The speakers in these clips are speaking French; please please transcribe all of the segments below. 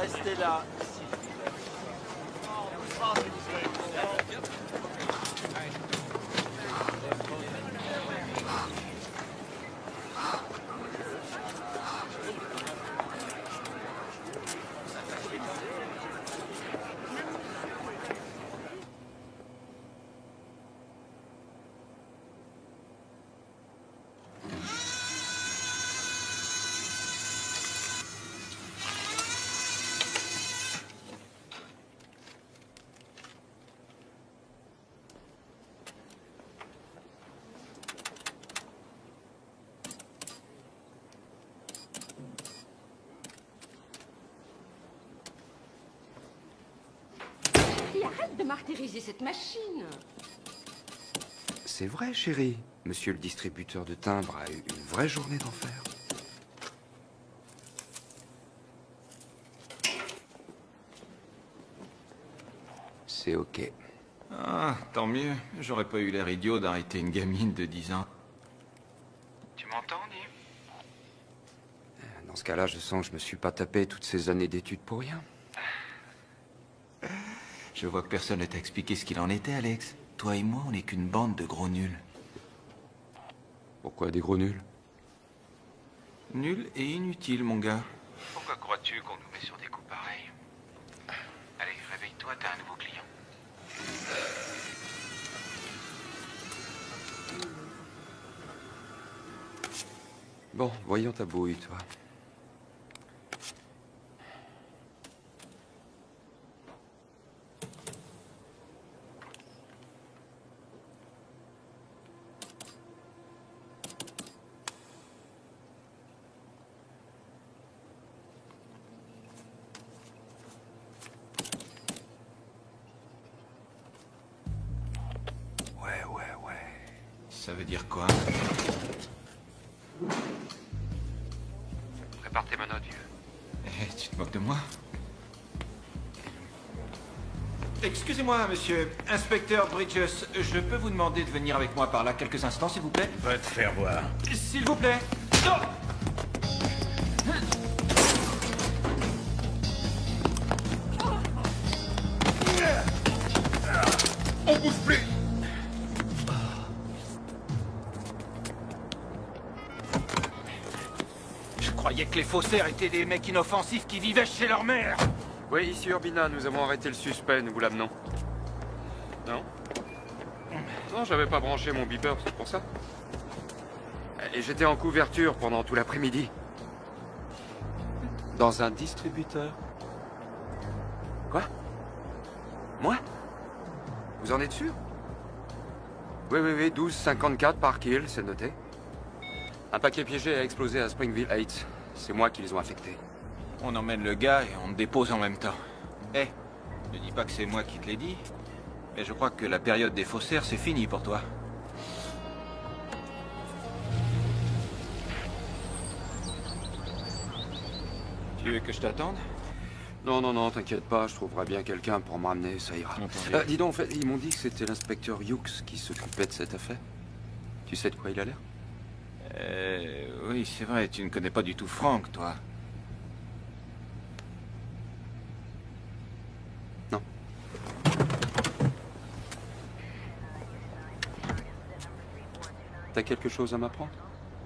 Restez là. Arrête de martyriser cette machine. C'est vrai, chérie. Monsieur le distributeur de timbres a eu une vraie journée d'enfer. C'est ok. Ah, tant mieux. J'aurais pas eu l'air idiot d'arrêter une gamine de 10 ans. Tu m'entends, Nick? Dans ce cas-là, je sens que je me suis pas tapé toutes ces années d'études pour rien. Je vois que personne ne t'a expliqué ce qu'il en était, Alex. Toi et moi, on n'est qu'une bande de gros nuls. Pourquoi des gros nuls? Nuls et inutiles, mon gars. Pourquoi crois-tu qu'on nous met sur des coups pareils? Allez, réveille-toi, t'as un nouveau client. Bon, voyons ta bouille, toi. Ça veut dire quoi? Prépare tes menottes, vieux. Eh, tu te moques de moi? Excusez-moi, monsieur. Inspecteur Bridges, je peux vous demander de venir avec moi par là quelques instants, s'il vous plaît? Va te faire voir. S'il vous plaît. Non! croyais que les faussaires étaient des mecs inoffensifs qui vivaient chez leur mère. Oui, ici Urbina, nous avons arrêté le suspect, nous vous l'amenons. Non? Non, j'avais pas branché mon beeper, c'est pour ça. Et j'étais en couverture pendant tout l'après-midi. Dans un distributeur. Quoi? Moi? Vous en êtes sûr? Oui, 12,54 par kill, c'est noté. Un paquet piégé a explosé à Springville Heights. C'est moi qui les ont affectés. On emmène le gars et on te dépose en même temps. Eh, ne dis pas que c'est moi qui te l'ai dit, mais je crois que la période des faussaires, c'est fini pour toi. Tu veux que je t'attende? Non, t'inquiète pas, je trouverai bien quelqu'un pour me ramener, ça ira. Entendu. Dis donc, en fait, ils m'ont dit que c'était l'inspecteur Hughes qui s'occupait de cette affaire. Tu sais de quoi il a l'air? Oui, c'est vrai, tu ne connais pas du tout Frank, toi. Non. T'as quelque chose à m'apprendre?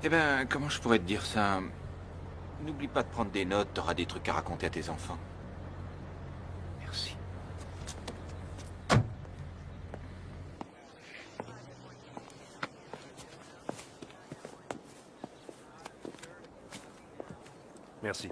Eh ben, comment je pourrais te dire ça? N'oublie pas de prendre des notes, t'auras des trucs à raconter à tes enfants. Merci. Merci.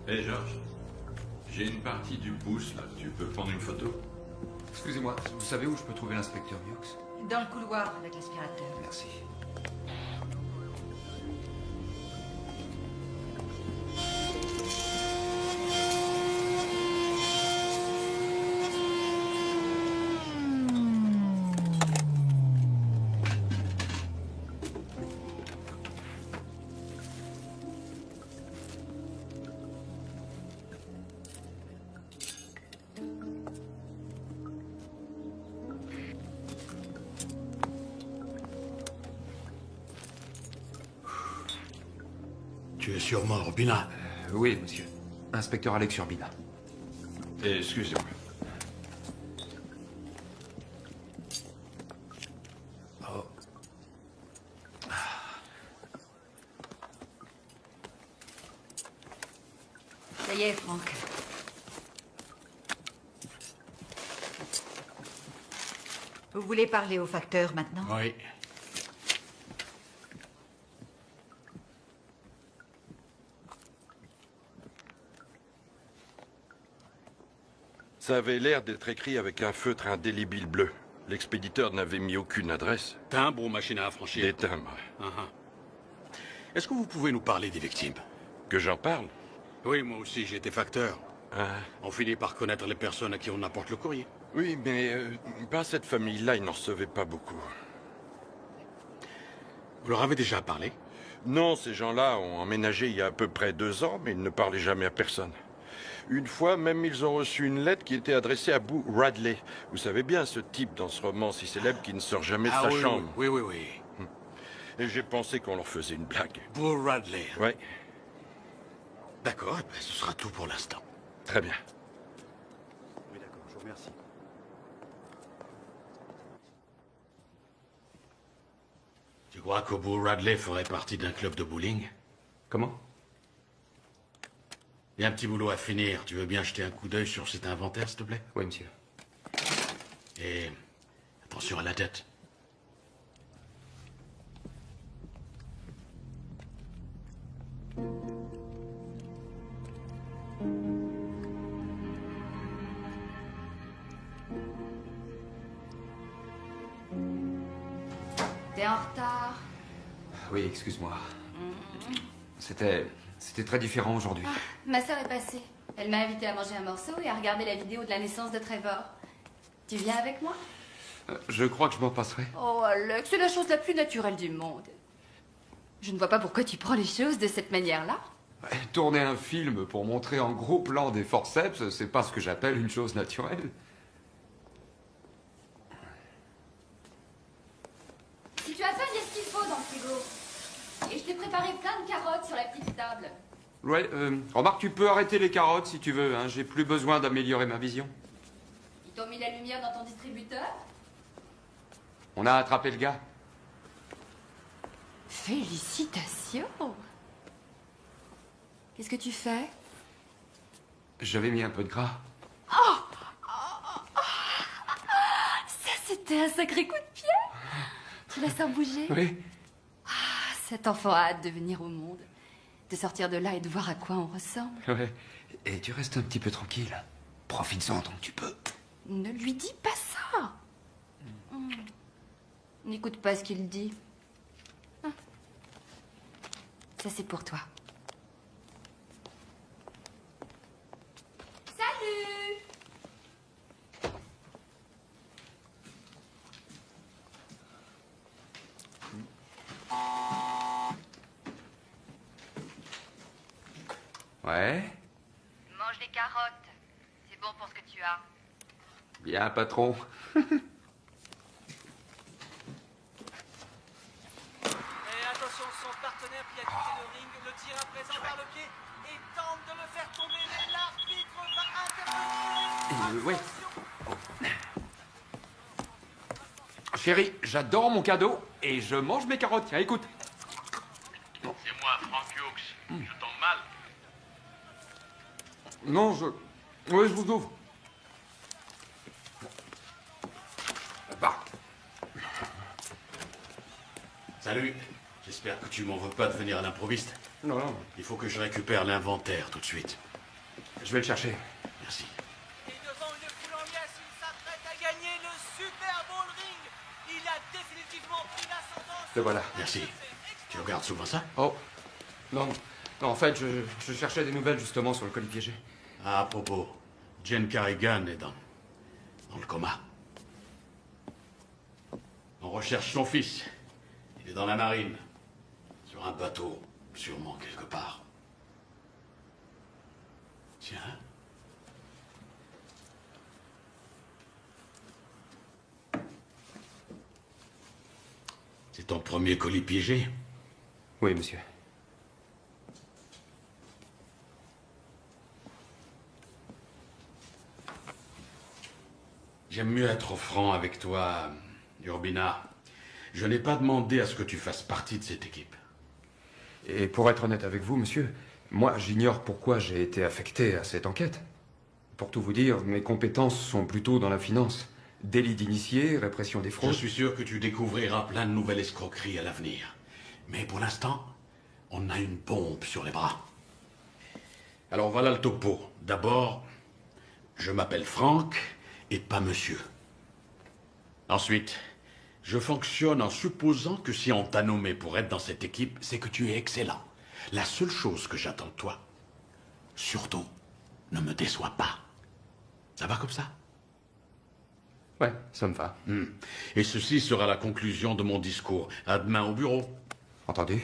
Hé Georges, j'ai une partie du pouce là, tu peux prendre une photo? Excusez-moi, vous savez où je peux trouver l'inspecteur Hughes? Dans le couloir avec l'aspirateur. Merci. Tu es sûrement Urbina. Oui, monsieur. Inspecteur Alex Urbina. Excusez-moi. Oh. Ça y est, Franck. Vous voulez parler au facteur maintenant? Oui. Ça avait l'air d'être écrit avec un feutre indélébile bleu. L'expéditeur n'avait mis aucune adresse. Timbre ou machine à affranchir? Des timbres. Est-ce que vous pouvez nous parler des victimes? Que j'en parle? Oui, moi aussi, j'ai été facteur. Ah. On finit par connaître les personnes à qui on apporte le courrier. Oui, mais pas cette famille-là, ils n'en recevaient pas beaucoup. Vous leur avez déjà parlé? Non, ces gens-là ont emménagé il y a à peu près 2 ans, mais ils ne parlaient jamais à personne. Une fois, même, ils ont reçu une lettre qui était adressée à Boo Radley. Vous savez bien, ce type dans ce roman si célèbre qui ne sort jamais de sa oui, chambre. oui. Et j'ai pensé qu'on leur faisait une blague. Boo Radley. Ouais, D'accord, eh ben, ce sera tout pour l'instant. très bien. Oui, d'accord, je vous remercie. Tu crois que Boo Radley ferait partie d'un club de bowling? Comment? Il y a un petit boulot à finir. Tu veux bien jeter un coup d'œil sur cet inventaire, s'il te plaît? Oui, monsieur. Et attention à la tête. T'es en retard. Oui, excuse-moi. C'était très différent aujourd'hui. Ma sœur est passée. Elle m'a invité à manger un morceau et à regarder la vidéo de la naissance de Trevor. Tu viens avec moi? Je crois que je m'en passerai. Oh, Alex, c'est la chose la plus naturelle du monde. Je ne vois pas pourquoi tu prends les choses de cette manière-là. Tourner un film pour montrer en gros plan des forceps, c'est pas ce que j'appelle une chose naturelle. Si tu as faim, il y a ce qu'il faut dans le frigo. Et je t'ai préparé plein de carottes sur la petite table. Ouais, remarque, tu peux arrêter les carottes si tu veux, hein. J'ai plus besoin d'améliorer ma vision. Ils t'ont mis la lumière dans ton distributeur? On a attrapé le gars. Félicitations! Qu'est-ce que tu fais? J'avais mis un peu de gras. Ça, c'était un sacré coup de pied! Tu la sens bouger? Oui. Ah, cet enfant a hâte de venir au monde, de sortir de là et de voir à quoi on ressemble. Ouais. Et tu restes un petit peu tranquille. Profites-en tant que tu peux. Ne lui dis pas ça! N'écoute pas ce qu'il dit. Ah. Ça, c'est pour toi. Salut! Ouais. Mange des carottes. C'est bon pour ce que tu as. Bien, patron. Et attention, son partenaire qui a quitté le ring le tire à présent par le pied et tente de le faire tomber, mais l'arbitre va intervenir. Ouais. Chérie, j'adore mon cadeau et je mange mes carottes. Tiens, écoute. C'est moi, Frank Hughes. Je tombe mal. Non, Oui, je vous ouvre. Bah. Salut. J'espère que tu m'en veux pas de venir à l'improviste. Non, non. Il faut que je récupère l'inventaire tout de suite. Je vais le chercher. Merci. Et devant une foule en liesse, il s'apprête à gagner le Super Bowl ring. Il a définitivement pris l'ascendant. Le voilà. Merci. Tu regardes souvent ça? Oh. Non, en fait, je cherchais des nouvelles justement sur le colis piégé. Ah, à propos, Jen Carrigan est dans le coma. On recherche son fils. Il est dans la marine. Sur un bateau, sûrement quelque part. Tiens. C'est ton premier colis piégé? Oui, monsieur. J'aime mieux être franc avec toi, Urbina. Je n'ai pas demandé à ce que tu fasses partie de cette équipe. Et pour être honnête avec vous, monsieur, moi, j'ignore pourquoi j'ai été affecté à cette enquête. Pour tout vous dire, mes compétences sont plutôt dans la finance. Délit d'initié, répression des fraudes. Je suis sûr que tu découvriras plein de nouvelles escroqueries à l'avenir. Mais pour l'instant, on a une bombe sur les bras. Alors voilà le topo. D'abord, je m'appelle Frank et pas monsieur. Ensuite, je fonctionne en supposant que si on t'a nommé pour être dans cette équipe, c'est que tu es excellent. La seule chose que j'attends de toi, surtout, ne me déçois pas. Ça va comme ça? Ouais, ça me va. Et ceci sera la conclusion de mon discours. À demain au bureau. Entendu?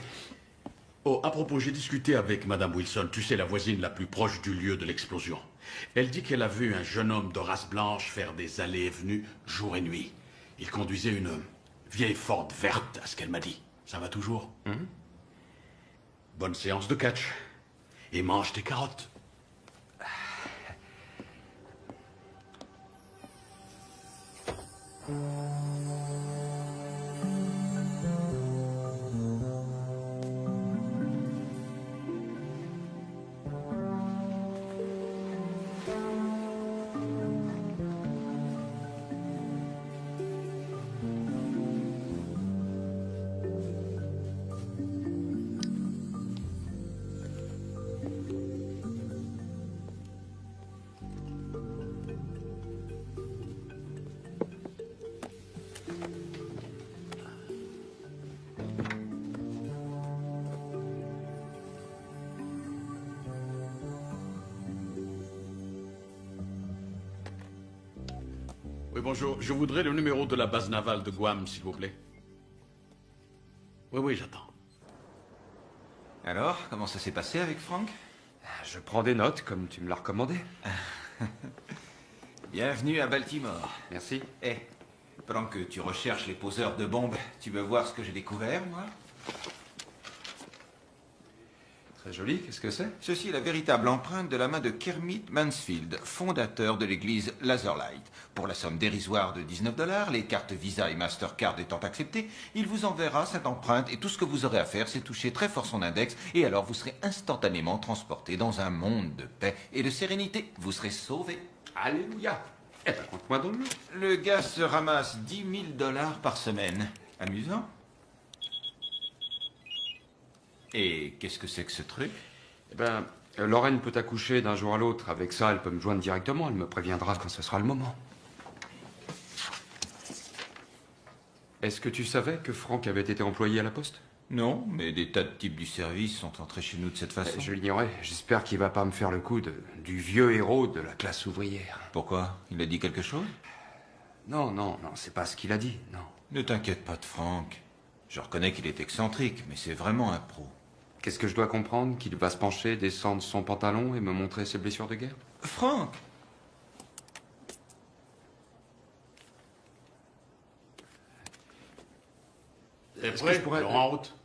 Oh, à propos, j'ai discuté avec Madame Wilson, tu sais, la voisine la plus proche du lieu de l'explosion. Elle dit qu'elle a vu un jeune homme de race blanche faire des allées et venues jour et nuit. Il conduisait une vieille Ford verte, à ce qu'elle m'a dit. Ça va toujours? Bonne séance de catch. Et mange tes carottes. Oui, bonjour. Je voudrais le numéro de la base navale de Guam, s'il vous plaît. Oui, j'attends. Alors, comment ça s'est passé avec Frank? Je prends des notes, comme tu me l'as recommandé. Bienvenue à Baltimore. Merci. Eh, Pendant que tu recherches les poseurs de bombes, tu veux voir ce que j'ai découvert, moi? Très joli, qu'est-ce que c'est? Ceci est la véritable empreinte de la main de Kermit Mansfield, fondateur de l'église Lazerlight. Pour la somme dérisoire de 19 $, les cartes Visa et Mastercard étant acceptées, il vous enverra cette empreinte et tout ce que vous aurez à faire, c'est toucher très fort son index et alors vous serez instantanément transporté dans un monde de paix et de sérénité. Vous serez sauvé. Alléluia. Eh ben, compte-moi dans le lot. Le gars se ramasse 10 000 $ par semaine. Amusant. Et qu'est-ce que c'est que ce truc? Eh ben, Lorraine peut accoucher d'un jour à l'autre. Avec ça, elle peut me joindre directement. Elle me préviendra quand ce sera le moment. Est-ce que tu savais que Franck avait été employé à la poste? Non, mais des tas de types du service sont entrés chez nous de cette façon. Je l'ignorais. J'espère qu'il va pas me faire le coup du vieux héros de la classe ouvrière. Pourquoi? Il a dit quelque chose? Non, c'est pas ce qu'il a dit, non. Ne t'inquiète pas de Franck. Je reconnais qu'il est excentrique, mais c'est vraiment un pro. Qu'est-ce que je dois comprendre? Qu'il va se pencher, descendre son pantalon et me montrer ses blessures de guerre? Franck! C'est Est-ce que prêt? je pourrais- En route.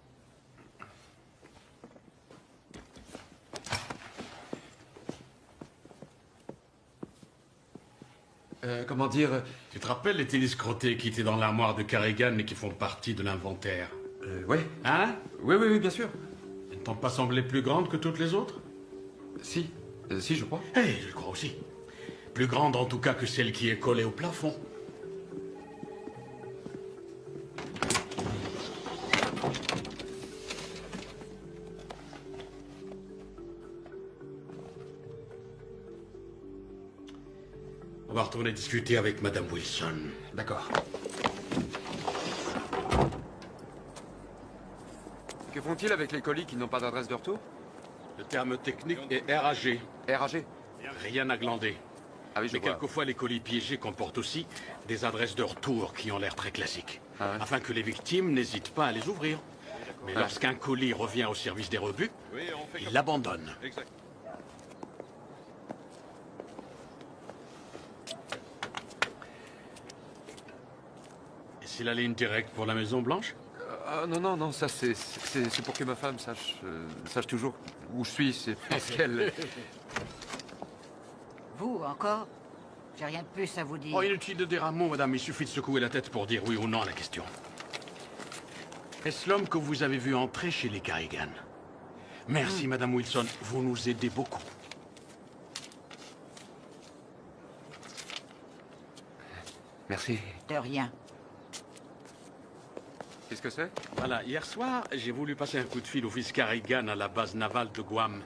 Comment dire? Tu te rappelles les tennis crottés qui étaient dans l'armoire de Carrigan et qui font partie de l'inventaire? Ouais. Hein? Oui, bien sûr. Elles ne t'ont pas semblé plus grandes que toutes les autres? Si, si, je crois. Eh, je crois aussi. Plus grande en tout cas que celle qui est collée au plafond. On va retourner discuter avec Madame Wilson. D'accord. Que font-ils avec les colis qui n'ont pas d'adresse de retour? Le terme technique est RAG. RAG. Rien à glander. Ah oui, je Mais vois. quelquefois, les colis piégés comportent aussi des adresses de retour qui ont l'air très classiques. Ah ouais. Afin que les victimes n'hésitent pas à les ouvrir. Mais Ah. lorsqu'un colis revient au service des rebuts, ils l'abandonnent. Et c'est la ligne directe pour la Maison Blanche? Ah, non, ça c'est pour que ma femme sache toujours où je suis. C'est parce qu'elle... Vous, encore? J'ai rien de plus à vous dire. Oh, inutile de dire un mot, madame. Il suffit de secouer la tête pour dire oui ou non à la question. Est-ce l'homme que vous avez vu entrer chez les Carrigan? Merci, madame Wilson. Vous nous aidez beaucoup. Merci. De rien. Qu'est-ce que c'est? Voilà, hier soir, j'ai voulu passer un coup de fil au fils Carrigan à la base navale de Guam.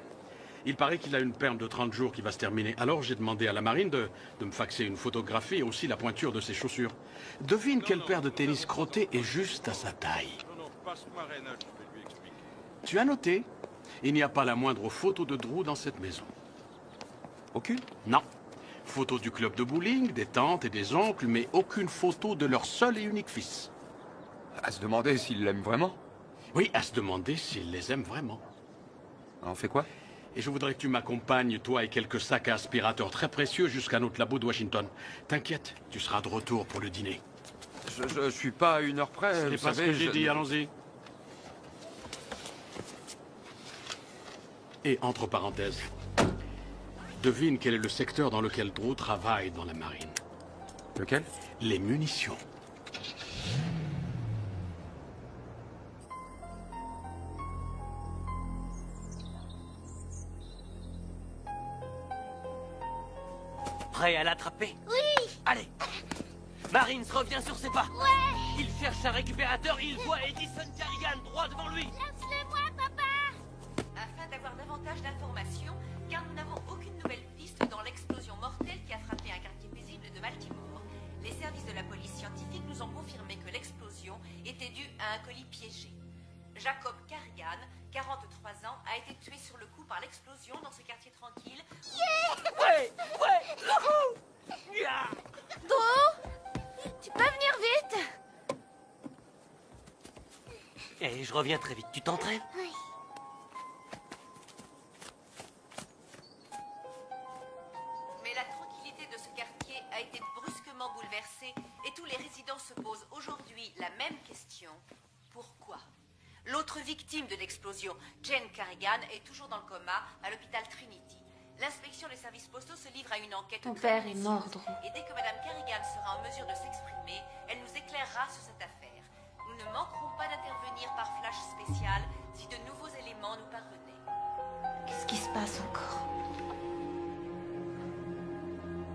Il paraît qu'il a une perme de 30 jours qui va se terminer. Alors j'ai demandé à la marine de me faxer une photographie et aussi la pointure de ses chaussures. Devine quelle paire de tennis crottés est juste à sa taille. Tu as noté? Il n'y a pas la moindre photo de Drew dans cette maison. Aucune? Non. Photo du club de bowling, des tantes et des oncles, mais aucune photo de leur seul et unique fils. À se demander s'il l'aime vraiment. Oui, à se demander s'il les aime vraiment. On fait quoi? Et je voudrais que tu m'accompagnes, toi et quelques sacs à aspirateurs très précieux, jusqu'à notre labo de Washington. T'inquiète, tu seras de retour pour le dîner. Je suis pas à 1 heure près, C'est vous pas ce savez, que j'ai dit, allons-y. Et entre parenthèses, devine quel est le secteur dans lequel Drew travaille dans la marine. Lequel? Les munitions. Prêt à l'attraper? Oui. Allez. Marines revient sur ses pas. Ouais. Il cherche un récupérateur, il voit Edison Carrigan droit devant lui. Laisse-le-moi, papa. Afin d'avoir davantage d'informations, car nous n'avons aucune nouvelle piste dans l'explosion mortelle qui a frappé un quartier paisible de Baltimore. Les services de la police scientifique nous ont confirmé que l'explosion était due à un colis piégé. Jacob Carrigan, 43 ans, a été tué sur le coup par l'explosion dans ce quartier tranquille. Ouais. Wouhou. Yeah. Drew, tu peux venir vite? Et je reviens très vite, tu t'entraînes? Oui. Mais la tranquillité de ce quartier a été brusquement bouleversée et tous les résidents se L'autre victime de l'explosion, Jane Carrigan, est toujours dans le coma à l'hôpital Trinity. L'inspection des services postaux se livre à une enquête. Ton père est mort, Drew. Et dès que Madame Carrigan sera en mesure de s'exprimer, elle nous éclairera sur cette affaire. Nous ne manquerons pas d'intervenir par flash spécial si de nouveaux éléments nous parvenaient. Qu'est-ce qui se passe encore?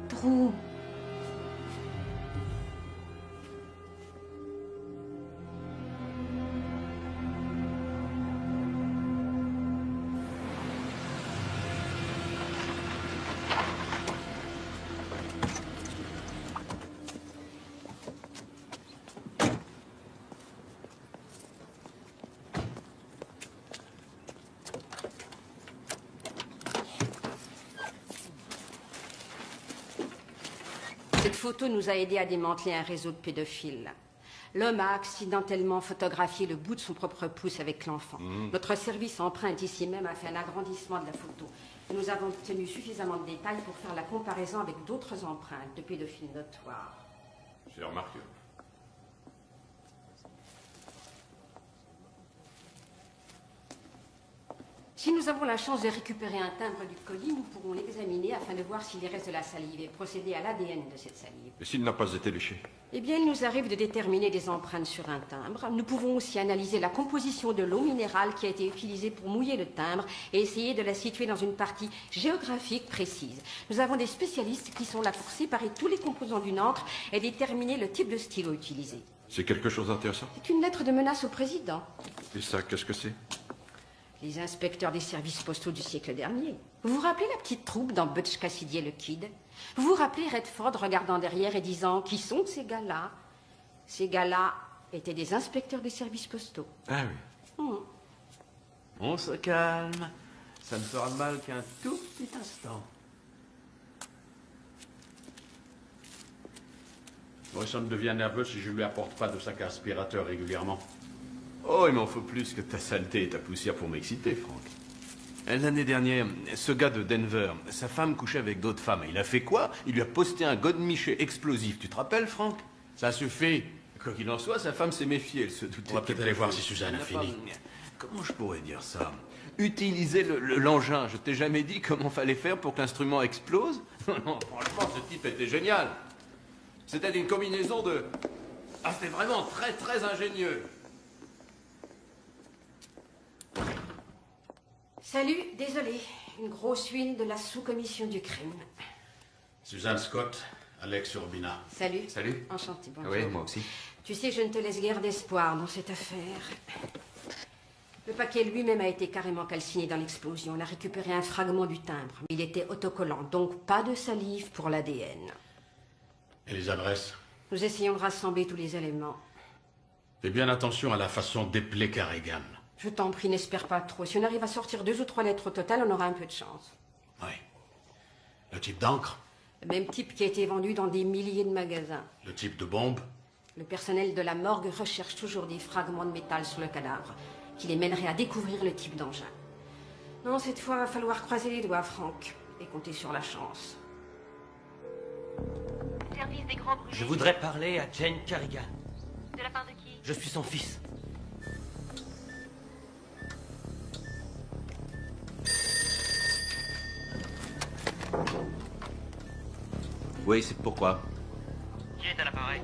Drew. Cette photo nous a aidé à démanteler un réseau de pédophiles. L'homme a accidentellement photographié le bout de son propre pouce avec l'enfant. Notre service empreinte ici même a fait un agrandissement de la photo. Nous avons obtenu suffisamment de détails pour faire la comparaison avec d'autres empreintes de pédophiles notoires. J'ai remarqué. Si nous avons la chance de récupérer un timbre du colis, nous pourrons l'examiner afin de voir s'il y reste de la salive et procéder à l'ADN de cette salive. Et s'il n'a pas été léché? Eh bien, il nous arrive de déterminer des empreintes sur un timbre. Nous pouvons aussi analyser la composition de l'eau minérale qui a été utilisée pour mouiller le timbre et essayer de la situer dans une partie géographique précise. Nous avons des spécialistes qui sont là pour séparer tous les composants d'une encre et déterminer le type de stylo utilisé. C'est quelque chose d'intéressant? C'est une lettre de menace au président. Et ça, qu'est-ce que c'est? Les inspecteurs des services postaux du siècle dernier. Vous vous rappelez la petite troupe dans Butch Cassidy et le Kid? Vous vous rappelez Redford regardant derrière et disant « Qui sont ces gars-là » Ces gars-là étaient des inspecteurs des services postaux. Ah oui. On se calme. Ça ne fera mal qu'un tout petit instant. Morrison devient nerveux si je lui apporte pas de sac aspirateur régulièrement. Oh, il m'en faut plus que ta saleté et ta poussière pour m'exciter, Frank. L'année dernière, ce gars de Denver, sa femme couchait avec d'autres femmes. Et il a fait quoi? Il lui a posté un godemiché explosif. Tu te rappelles, Frank? Ça suffit. Quoi qu'il en soit, sa femme s'est méfiée. Elle se doutait. On va peut-être aller voir si Suzanne a fini. Comment je pourrais dire ça? Utiliser l'engin. Je t'ai jamais dit comment fallait faire pour que l'instrument explose? Non, franchement, ce type était génial. C'était une combinaison de... Ah, c'était vraiment très, très ingénieux. Salut, désolé. Une grosse huile de la sous-commission du crime. Suzanne Scott, Alex Urbina. Salut. Salut. Enchanté, bonjour. Oui, moi aussi. Tu sais, je ne te laisse guère d'espoir dans cette affaire. Le paquet lui-même a été carrément calciné dans l'explosion. On a récupéré un fragment du timbre. Il était autocollant, donc pas de salive pour l'ADN. Et les adresses? Nous essayons de rassembler tous les éléments. Fais bien attention à la façon d'épeler Carrigan. Je t'en prie, n'espère pas trop. Si on arrive à sortir 2 ou 3 lettres au total, on aura un peu de chance. Oui. Le type d'encre? Le même type qui a été vendu dans des milliers de magasins. Le type de bombe? Le personnel de la morgue recherche toujours des fragments de métal sur le cadavre, qui les mèneraient à découvrir le type d'engin. Non, cette fois, il va falloir croiser les doigts, Frank, et compter sur la chance. Service des grands brûlés. Je voudrais parler à Jane Carrigan. De la part de qui? Je suis son fils. Oui, c'est pourquoi. Qui est à l'appareil?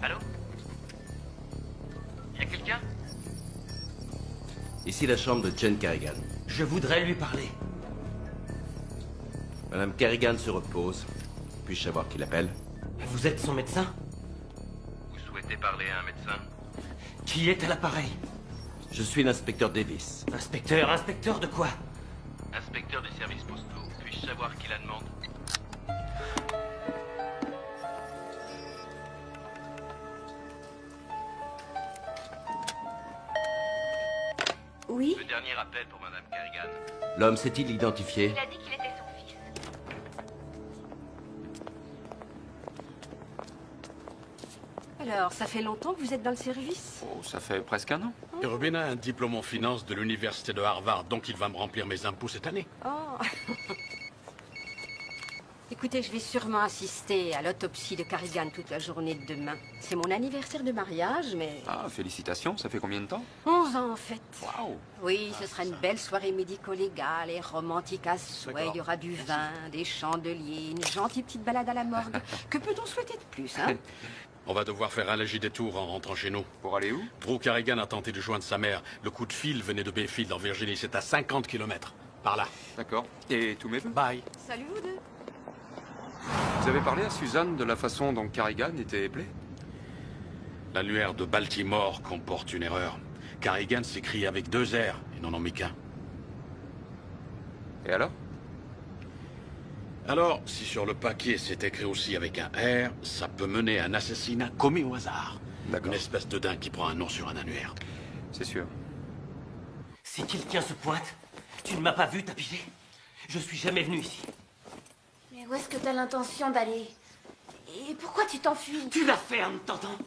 Allô? Y a quelqu'un? Ici la chambre de Jane Carrigan. Je voudrais lui parler. Madame Carrigan se repose. Puis-je savoir qui l'appelle? Vous êtes son médecin? Vous souhaitez parler à un médecin? Qui est à l'appareil? Je suis l'inspecteur Davis. Inspecteur de quoi? Inspecteur des services postaux. Puis-je savoir qui la demande? Oui? Le dernier appel pour Madame Carrigan. L'homme s'est-il identifié? Il a dit qu'il était son fils. Alors, ça fait longtemps que vous êtes dans le service? Oh, ça fait presque un an. Urbina a un diplôme en finance de l'université de Harvard, donc il va me remplir mes impôts cette année. Oh. Écoutez, je vais sûrement assister à l'autopsie de Carrigan toute la journée de demain. C'est mon anniversaire de mariage, mais... Ah, félicitations, ça fait combien de temps? 11 ans, en fait. Waouh! Oui, ce sera une belle soirée médico-légale et romantique à souhait. Il y aura du vin, des chandeliers, une gentille petite balade à la morgue. Que peut-on souhaiter de plus, hein? On va devoir faire un léger détour en rentrant chez nous. Pour aller où? Drew Carrigan a tenté de joindre sa mère. Le coup de fil venait de Bayfield, en Virginie. C'est à 50 km. Par là. D'accord. Et tous mes vœux? Bye. Salut, vous deux. Vous avez parlé à Suzanne de la façon dont Carrigan était éplé? L'annuaire de Baltimore comporte une erreur. Carrigan s'écrit avec 2 R. Ils n'en ont mis qu'un. Et alors? Alors, si sur le paquet c'est écrit aussi avec un R, ça peut mener à un assassinat commis au hasard. D'accord. Une espèce de dingue qui prend un nom sur un annuaire. C'est sûr. Si quelqu'un se pointe, tu ne m'as pas vu, t'as pigé? Je suis jamais venu ici. Mais où est-ce que t'as l'intention d'aller? Et pourquoi tu t'enfuis? Tu la fermes, t'entends?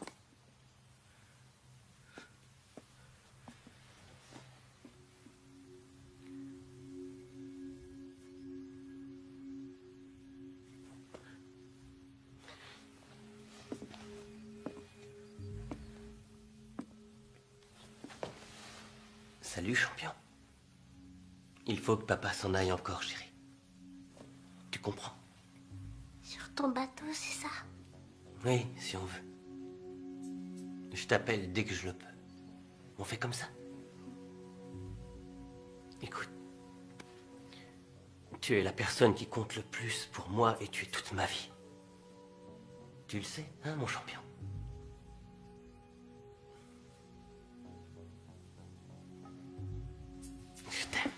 Salut, champion. Il faut que papa s'en aille encore, chérie. Tu comprends? Sur ton bateau, c'est ça? Oui, si on veut. Je t'appelle dès que je le peux. On fait comme ça? Écoute. Tu es la personne qui compte le plus pour moi et tu es toute ma vie. Tu le sais, hein, mon champion? Je t'aime.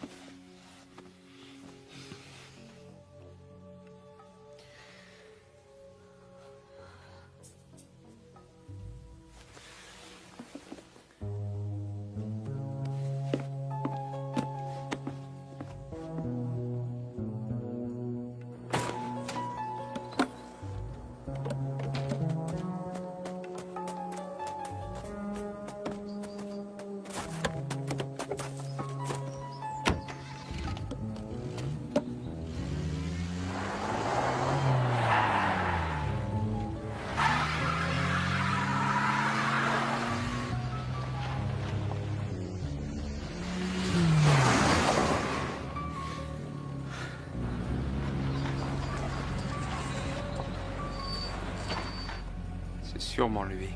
C'est sûrement lui.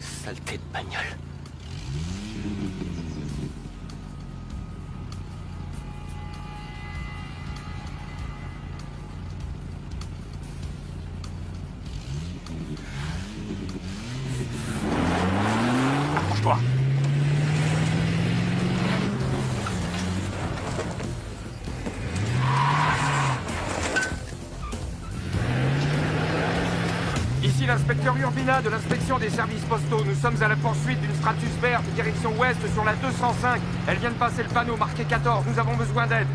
Saleté de bagnole. Bouge-toi. Ici l'inspecteur Urbina de l'inspection des services postaux. Nous sommes à la poursuite d'une Stratus verte direction ouest sur la 205. Elle vient de passer le panneau marqué 14. Nous avons besoin d'aide.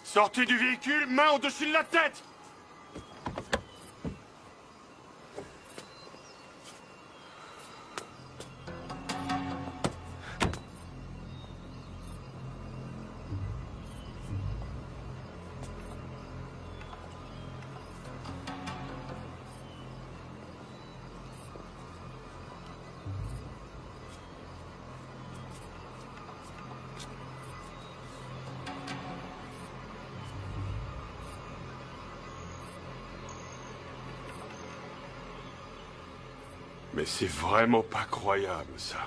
Sortez du véhicule, main au-dessus de la tête! Mais c'est vraiment pas croyable, ça.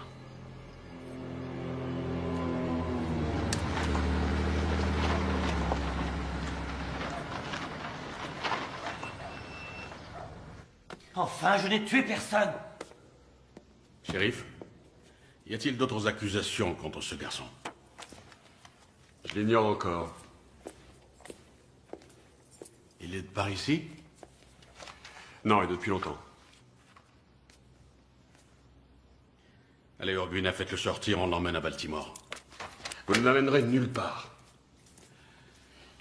Enfin, je n'ai tué personne. Shérif, y a-t-il d'autres accusations contre ce garçon? Je l'ignore encore. Il est par ici? Non, et depuis longtemps. Allez, Urbina, faites-le sortir, on l'emmène à Baltimore. Vous ne l'amènerez nulle part.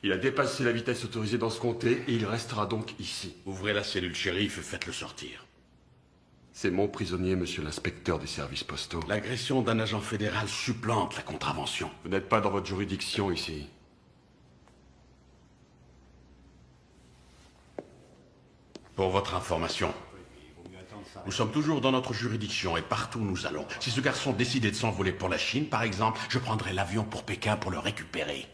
Il a dépassé la vitesse autorisée dans ce comté et il restera donc ici. Ouvrez la cellule shérif et faites-le sortir. C'est mon prisonnier, monsieur l'inspecteur des services postaux. L'agression d'un agent fédéral supplante la contravention. Vous n'êtes pas dans votre juridiction ici. Pour votre information, nous sommes toujours dans notre juridiction et partout où nous allons. Si ce garçon décidait de s'envoler pour la Chine, par exemple, je prendrais l'avion pour Pékin pour le récupérer.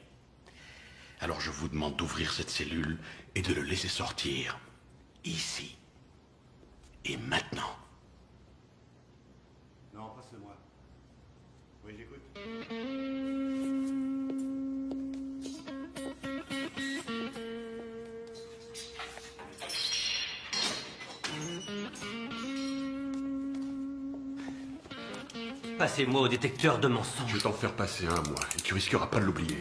Alors je vous demande d'ouvrir cette cellule et de le laisser sortir. Ici. Et maintenant. Non, passe-le-moi. Oui, j'écoute. Passez-moi au détecteur de mensonges. Je vais t'en faire passer un, moi, et tu risqueras pas de l'oublier.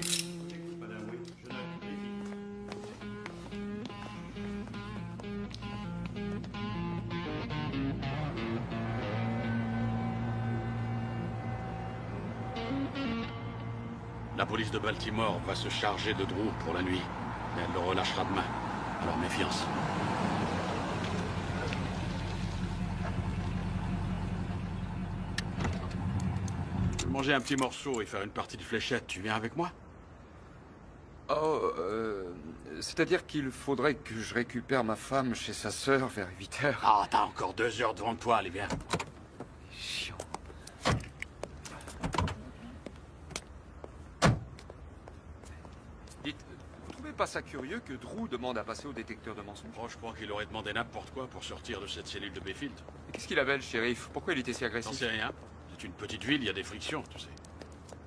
La police de Baltimore va se charger de Drew pour la nuit. Mais elle le relâchera demain. Alors méfiance. Je vais manger un petit morceau et faire une partie de fléchette. Tu viens avec moi? Oh, c'est-à-dire qu'il faudrait que je récupère ma femme chez sa sœur vers 8 heures. Ah, t'as encore 2 heures devant toi, allez, viens. Chiant. Dites, vous trouvez pas ça curieux que Drew demande à passer au détecteur de mensonges? Oh, je crois qu'il aurait demandé n'importe quoi pour sortir de cette cellule de Bayfield. Qu'est-ce qu'il avait, le shérif? Pourquoi il était si J'en agressif? sais rien. C'est une petite ville, il y a des frictions, tu sais.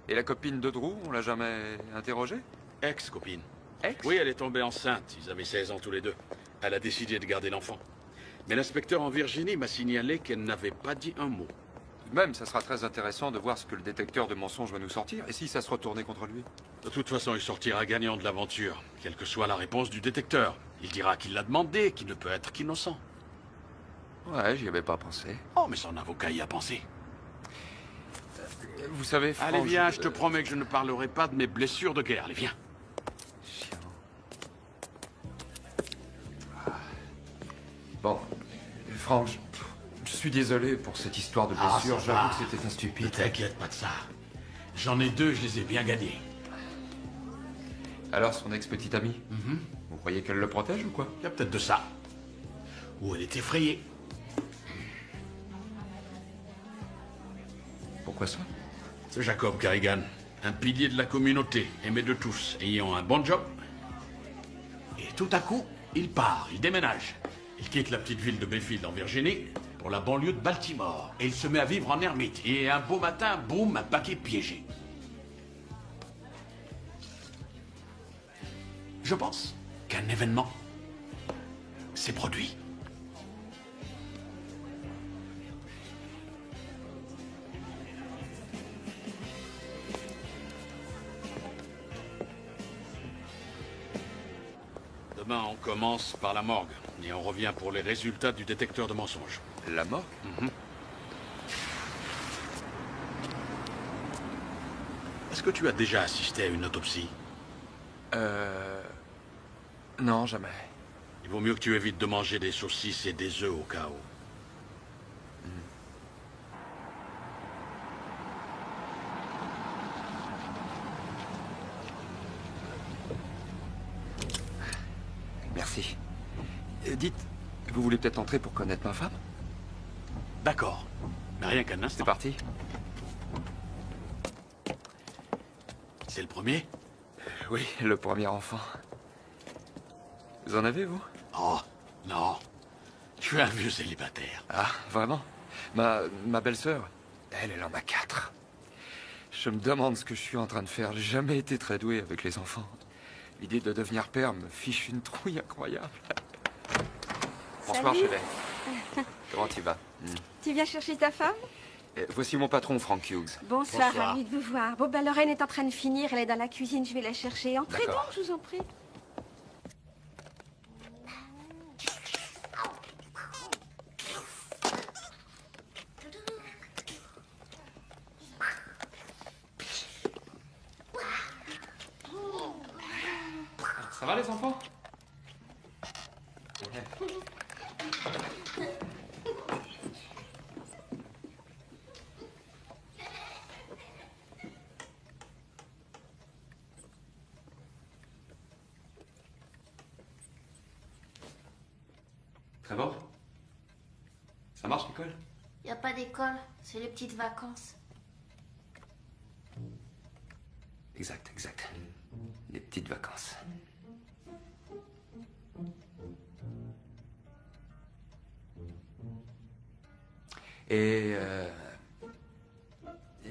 Et la copine de Drew, on l'a jamais interrogée? Ex-copine. Ex? Oui, elle est tombée enceinte. Ils avaient 16 ans tous les deux. Elle a décidé de garder l'enfant. Mais l'inspecteur en Virginie m'a signalé qu'elle n'avait pas dit un mot. Tout de même, ça sera très intéressant de voir ce que le détecteur de mensonges va nous sortir, et si ça se retournait contre lui. De toute façon, il sortira gagnant de l'aventure, quelle que soit la réponse du détecteur. Il dira qu'il l'a demandé, qu'il ne peut être qu'innocent. Ouais, j'y avais pas pensé. Oh, mais son avocat y a pensé. Vous savez, Franck, Allez, viens, je te promets que je ne parlerai pas de mes blessures de guerre. Allez, viens. Chiant. Bon, Franck, je suis désolé pour cette histoire de blessure. J'avoue que c'était un Ne stupide. t'inquiète pas de ça. J'en ai 2, je les ai bien gagnés. Alors, son ex-petite amie, vous croyez qu'elle le protège ou quoi? Il y a peut-être de ça. Ou elle est effrayée. Pourquoi ça? C'est Jacob Carrigan, un pilier de la communauté, aimé de tous, ayant un bon job. Et tout à coup, il part, il déménage. Il quitte la petite ville de Bayfield en Virginie pour la banlieue de Baltimore. Et il se met à vivre en ermite. Et un beau matin, boum, un paquet piégé. Je pense qu'un événement s'est produit. Demain, on commence par la morgue. Et on revient pour les résultats du détecteur de mensonges. La mort? Est-ce que tu as déjà assisté à une autopsie? Non, jamais. Il vaut mieux que tu évites de manger des saucisses et des œufs au cas où. Merci. Dites, vous voulez peut-être entrer pour connaître ma femme? D'accord. Mais rien qu'un instant. C'est parti. C'est le premier? Oui, le premier enfant. Vous en avez, vous? Oh, non. Je suis un vieux célibataire. Ah, vraiment? Ma belle-sœur, elle en a 4. Je me demande ce que je suis en train de faire. J'ai jamais été très doué avec les enfants. L'idée de devenir père me fiche une trouille incroyable. Bonsoir, Salut. Chevet. Comment tu vas? Tu viens chercher ta femme? Voici mon patron, Frank Hughes. Bonsoir, ravi de vous voir. Bon, ben, Lorraine est en train de finir. Elle est dans la cuisine. Je vais la chercher. Entrez donc, je vous en prie. Ça va, les enfants? Trevor? Ça marche l'école? Y a pas d'école, c'est les petites vacances. Exact. Les petites vacances. Et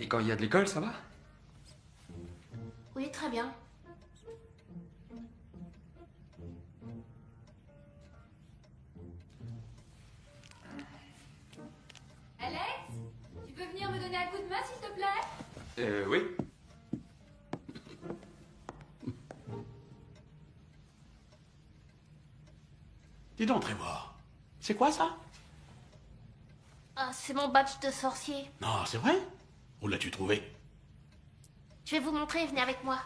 quand il y a de l'école, ça va? Oui, très bien. Alex, tu peux venir me donner un coup de main, s'il te plaît? Oui. Dis donc, Trevor. C'est quoi ça? Ah, c'est mon badge de sorcier. Non, c'est vrai? Où l'as-tu trouvé? Je vais vous montrer, venez avec moi.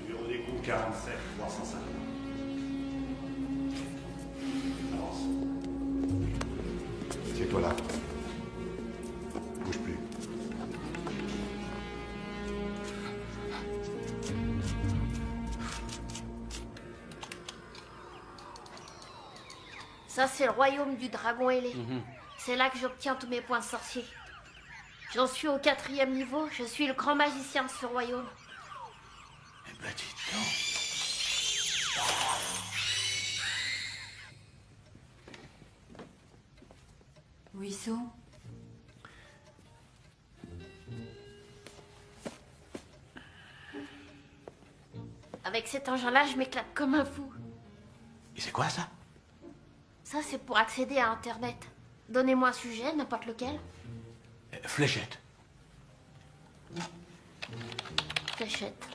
Numéro d'écoute 47 305. Avance. C'est toi là. Bouge plus. Ça, c'est le royaume du dragon ailé. C'est là que j'obtiens tous mes points sorciers. J'en suis au 4e niveau. Je suis le grand magicien de ce royaume. Eh ben, dis donc. Ruisseau. Avec cet engin-là, je m'éclate comme un fou. Et c'est quoi ça? Ça, c'est pour accéder à Internet. Donnez-moi un sujet, n'importe lequel. Fléchette. Fléchette.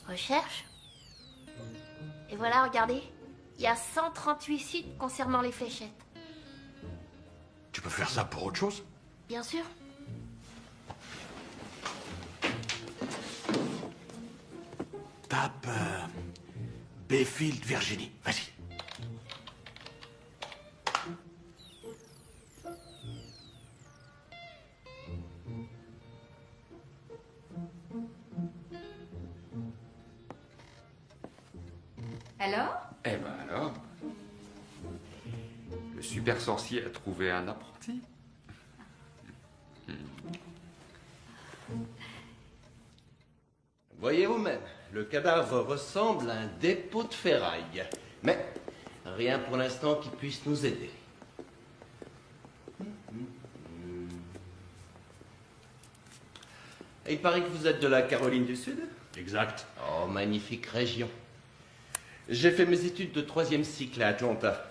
Recherche. Et voilà, regardez. Il y a 138 sites concernant les fléchettes. Tu peux faire ça pour autre chose? Bien sûr. Tape Bayfield, Virginie. Vas-y. Alors? Eh ben alors, le super sorcier a trouvé un apprenti. Voyez vous-même, le cadavre ressemble à un dépôt de ferraille. Mais rien pour l'instant qui puisse nous aider. Et il paraît que vous êtes de la Caroline du Sud? Exact. Oh, magnifique région. J'ai fait mes études de 3e cycle à Atlanta.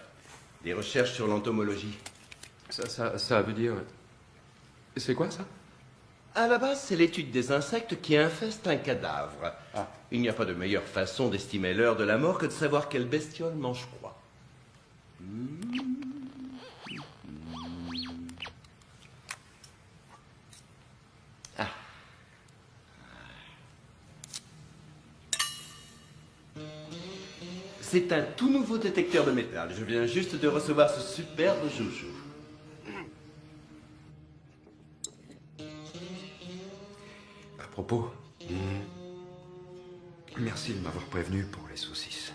Des recherches sur l'entomologie. Ça veut dire... C'est quoi ça? À la base, c'est l'étude des insectes qui infestent un cadavre. Il n'y a pas de meilleure façon d'estimer l'heure de la mort que de savoir quelle bestiole mange quoi. Ah. C'est un tout nouveau détecteur de métal. Je viens juste de recevoir ce superbe joujou. À propos, merci de m'avoir prévenu pour les saucisses.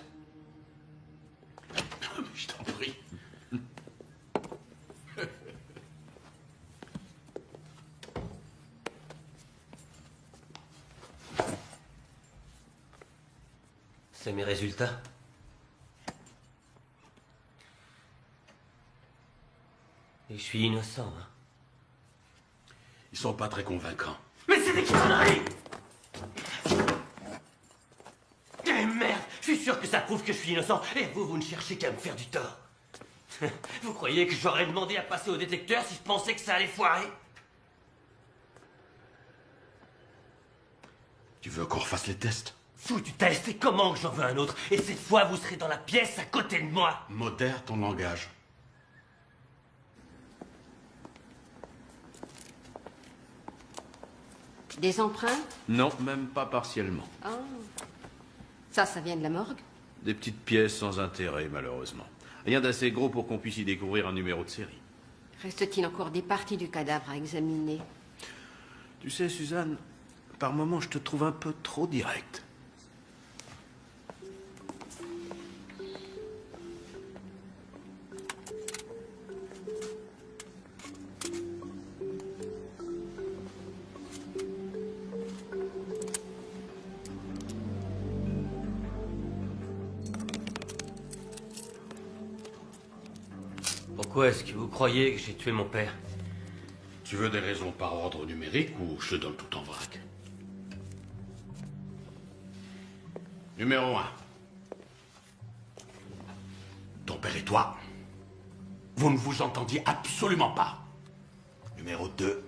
C'est mes résultats. Et je suis innocent, hein. Ils sont pas très convaincants. Mais c'est des conneries! Eh merde! Je suis sûr que ça prouve que je suis innocent. Et vous ne cherchez qu'à me faire du tort. Vous croyez que j'aurais demandé à passer au détecteur si je pensais que ça allait foirer? Tu veux qu'on refasse les tests? Foutu test, et comment que j'en veux un autre? Et cette fois, vous serez dans la pièce à côté de moi. Modère ton langage. Des empreintes? Non, même pas partiellement. Ah. Ça vient de la morgue? Des petites pièces sans intérêt, malheureusement. Rien d'assez gros pour qu'on puisse y découvrir un numéro de série. Reste-t-il encore des parties du cadavre à examiner? Tu sais, Suzanne, par moments, je te trouve un peu trop direct. Pourquoi est-ce que vous croyez que j'ai tué mon père? Tu veux des raisons par ordre numérique ou je te donne tout en vrac? Numéro 1. Ton père et toi, vous ne vous entendiez absolument pas. Numéro 2.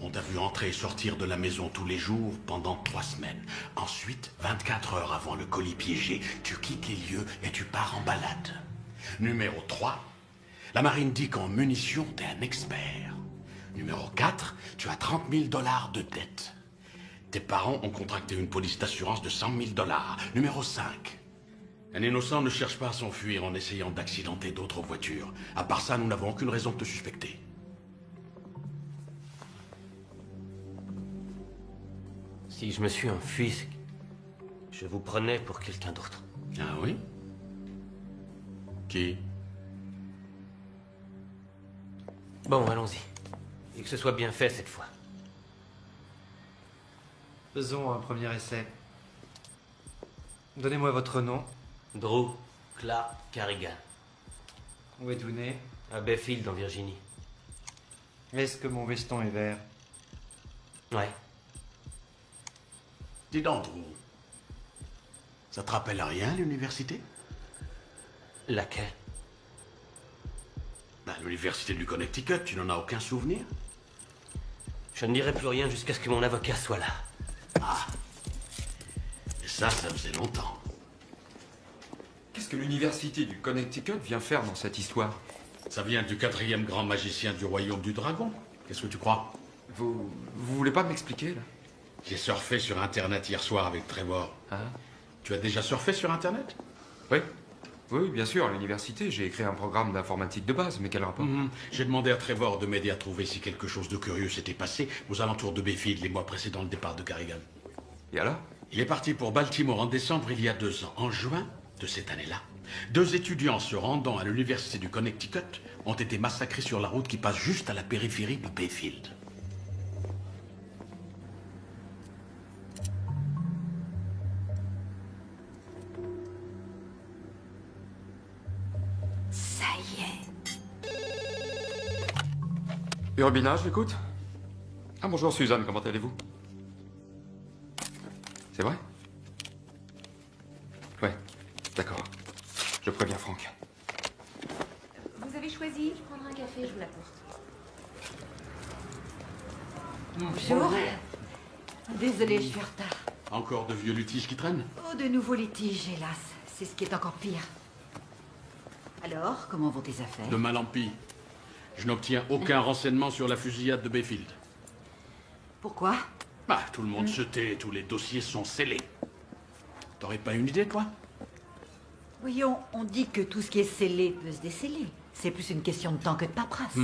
On t'a vu entrer et sortir de la maison tous les jours pendant 3 semaines. Ensuite, 24 heures avant le colis piégé, tu quittes les lieux et tu pars en balade. Numéro 3. La marine dit qu'en munitions, t'es un expert. Numéro 4, tu as 30 000 $ de dette. Tes parents ont contracté une police d'assurance de 100 000 $. Numéro 5, un innocent ne cherche pas à s'enfuir en essayant d'accidenter d'autres voitures. À part ça, nous n'avons aucune raison de te suspecter. Si je me suis enfui, c'est que je vous prenais pour quelqu'un d'autre. Ah oui? Qui? Bon, allons-y. Et que ce soit bien fait cette fois. Faisons un premier essai. Donnez-moi votre nom. Drew Clark Carrigan. Où êtes-vous né? À Bayfield, en Virginie. Est-ce que mon veston est vert? Ouais. Dis donc, Drew. Ça te rappelle à rien, l'université? Laquelle? L'université du Connecticut, tu n'en as aucun souvenir? Je ne dirai plus rien jusqu'à ce que mon avocat soit là. Ah. Et ça faisait longtemps. Qu'est-ce que l'université du Connecticut vient faire dans cette histoire? Ça vient du 4e grand magicien du royaume du dragon. Qu'est-ce que tu crois? Vous voulez pas m'expliquer, là? J'ai surfé sur Internet hier soir avec Trevor. Ah. Tu as déjà surfé sur Internet? Oui. Oui, bien sûr, à l'université, j'ai écrit un programme d'informatique de base, mais quel rapport? J'ai demandé à Trevor de m'aider à trouver si quelque chose de curieux s'était passé aux alentours de Bayfield les mois précédant le départ de Carrigan. Et alors? Il est parti pour Baltimore en décembre il y a 2 ans. En juin de cette année-là, 2 étudiants se rendant à l'université du Connecticut ont été massacrés sur la route qui passe juste à la périphérie de Bayfield. Ça y est. Urbina, je l'écoute. Ah, bonjour Suzanne, comment allez-vous? C'est vrai? Ouais, d'accord. Je préviens Franck. Vous avez choisi? Je prendrai un café, je vous l'apporte. Bonjour. Désolée, je suis en retard. Encore de vieux litiges qui traînent? Oh, de nouveaux litiges, hélas. C'est ce qui est encore pire. Alors, comment vont tes affaires? De mal en pis. Je n'obtiens aucun renseignement sur la fusillade de Bayfield. Pourquoi? Tout le monde se tait, tous les dossiers sont scellés. T'aurais pas une idée, toi? Voyons, on dit que tout ce qui est scellé peut se déceler. C'est plus une question de temps que de paperasse.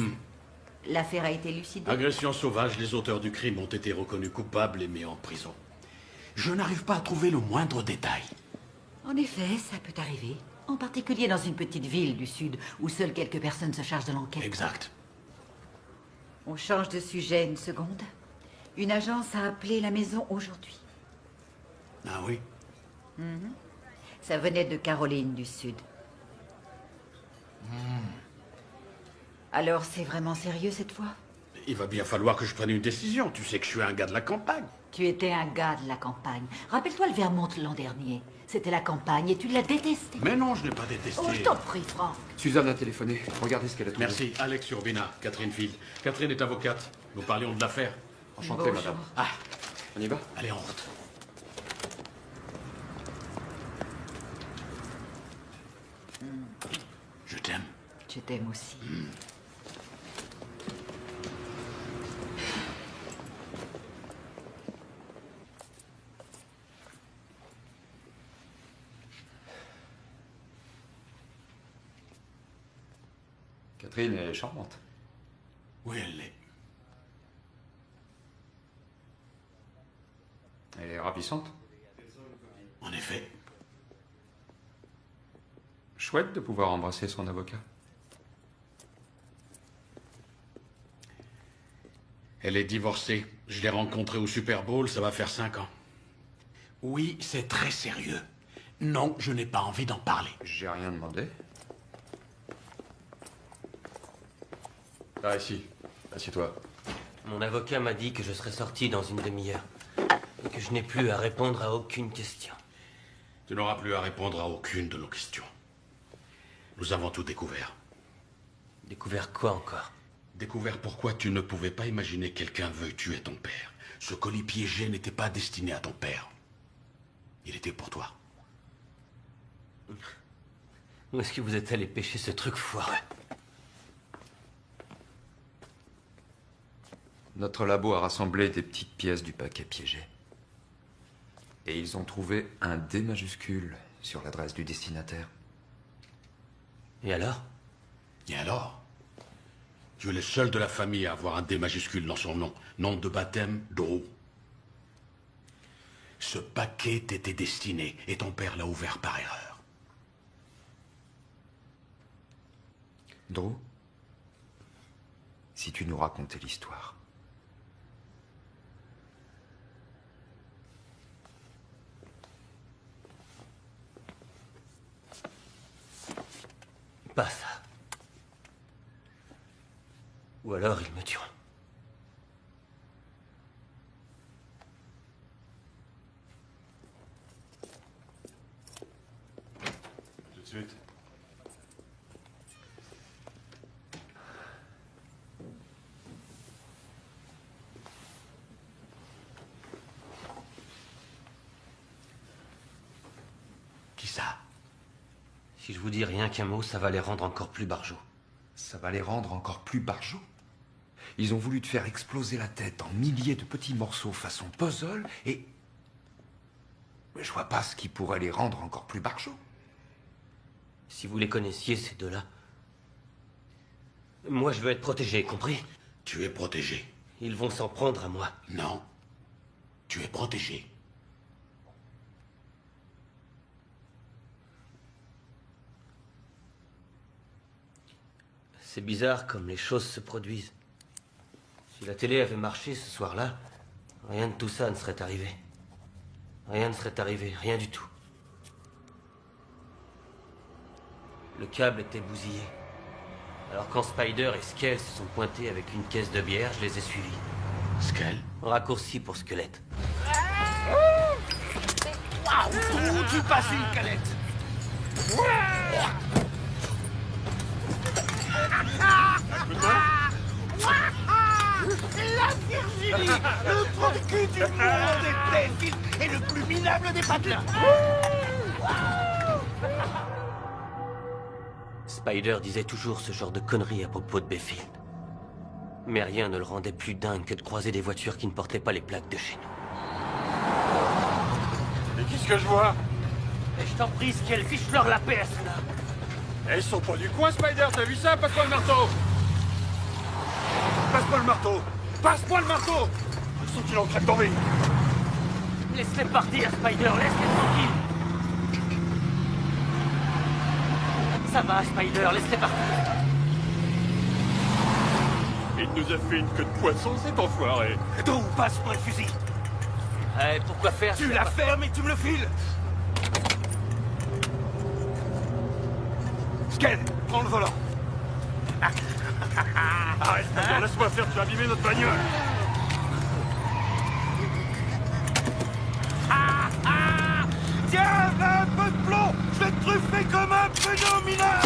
L'affaire a été élucidée. Agression sauvage, les auteurs du crime ont été reconnus coupables et mis en prison. Je n'arrive pas à trouver le moindre détail. En effet, ça peut arriver. En particulier dans une petite ville du Sud où seules quelques personnes se chargent de l'enquête. Exact. On change de sujet une seconde. Une agence a appelé la maison aujourd'hui. Ah oui? Ça venait de Caroline du Sud. Alors, c'est vraiment sérieux cette fois? Il va bien falloir que je prenne une décision. Tu sais que je suis un gars de la campagne. Tu étais un gars de la campagne. Rappelle-toi le Vermont l'an dernier. C'était la campagne et tu l'as détesté. Mais non, je n'ai pas détesté. Oh, je t'en prie, Franck. Suzanne a téléphoné. Regardez ce qu'elle a trouvé. Merci. Alex Urbina, Catherine Field. Catherine est avocate. Nous parlions de l'affaire. Enchanté, madame. Ah, on y va? allez, en route. Je t'aime. Je t'aime aussi. Catherine est charmante. Oui, elle l'est. Elle est ravissante. En effet. Chouette de pouvoir embrasser son avocat. Elle est divorcée. Je l'ai rencontrée au Super Bowl, ça va faire 5 ans. Oui, c'est très sérieux. Non, je n'ai pas envie d'en parler. J'ai rien demandé. Ah, ici. Assieds-toi. Mon avocat m'a dit que je serais sorti dans une demi-heure. Et que je n'ai plus à répondre à aucune question. Tu n'auras plus à répondre à aucune de nos questions. Nous avons tout découvert. Découvert quoi encore? Découvert pourquoi tu ne pouvais pas imaginer quelqu'un veuille tuer ton père. Ce colis piégé n'était pas destiné à ton père. Il était pour toi. Où est-ce que vous êtes allé pêcher ce truc foireux? Notre labo a rassemblé des petites pièces du paquet piégé. Et ils ont trouvé un D majuscule sur l'adresse du destinataire. Et alors? Et alors? Tu es le seul de la famille à avoir un D majuscule dans son nom. Nom de baptême, Drew. Ce paquet t'était destiné et ton père l'a ouvert par erreur. Drew, si tu nous racontais l'histoire. Pas ça. Ou alors ils me tueront. Tout de suite. Qui ça? Si je vous dis rien qu'un mot, ça va les rendre encore plus barjots. Ça va les rendre encore plus barjots. Ils ont voulu te faire exploser la tête en milliers de petits morceaux façon puzzle et... Mais je vois pas ce qui pourrait les rendre encore plus barjots. Si vous les connaissiez, ces deux-là... Moi, je veux être protégé, compris? Tu es protégé. Ils vont s'en prendre à moi. Non. Tu es protégé. C'est bizarre comme les choses se produisent. Si la télé avait marché ce soir-là, rien de tout ça ne serait arrivé. Rien ne serait arrivé, rien du tout. Le câble était bousillé. Alors quand Spider et Skell se sont pointés avec une caisse de bière, je les ai suivis. Skell? Raccourci pour squelette. Waouh! Où tu passes une calette? La Virginie, le trou de cul du monde des Plainfield et le plus minable des patelins. Spider disait toujours ce genre de conneries à propos de Bayfield. Mais rien ne le rendait plus dingue que de croiser des voitures qui ne portaient pas les plaques de chez nous. Mais qu'est-ce que je vois? Et je t'en prie, qu'elle fiche-leur la paix à cela. Ils sont pas du coin, Spider, t'as vu ça? Passe-moi le marteau! Passe-moi le marteau! Passe-moi le marteau! Je sens qu'il est en train de tomber! Laisse-les partir, Spider, laisse-les tranquilles! Ça va, Spider, laisse-les partir! Il nous a fait une queue de poisson, cet enfoiré! D'où passe-moi le fusil? Pourquoi faire? Tu l'as fait, mais tu me le files! Sked, prends le volant. Arrête, Spider, laisse-moi faire, tu vas abîmer notre bagnole. Tiens, un peu de plomb. Je vais te truffer comme un pneu mineur.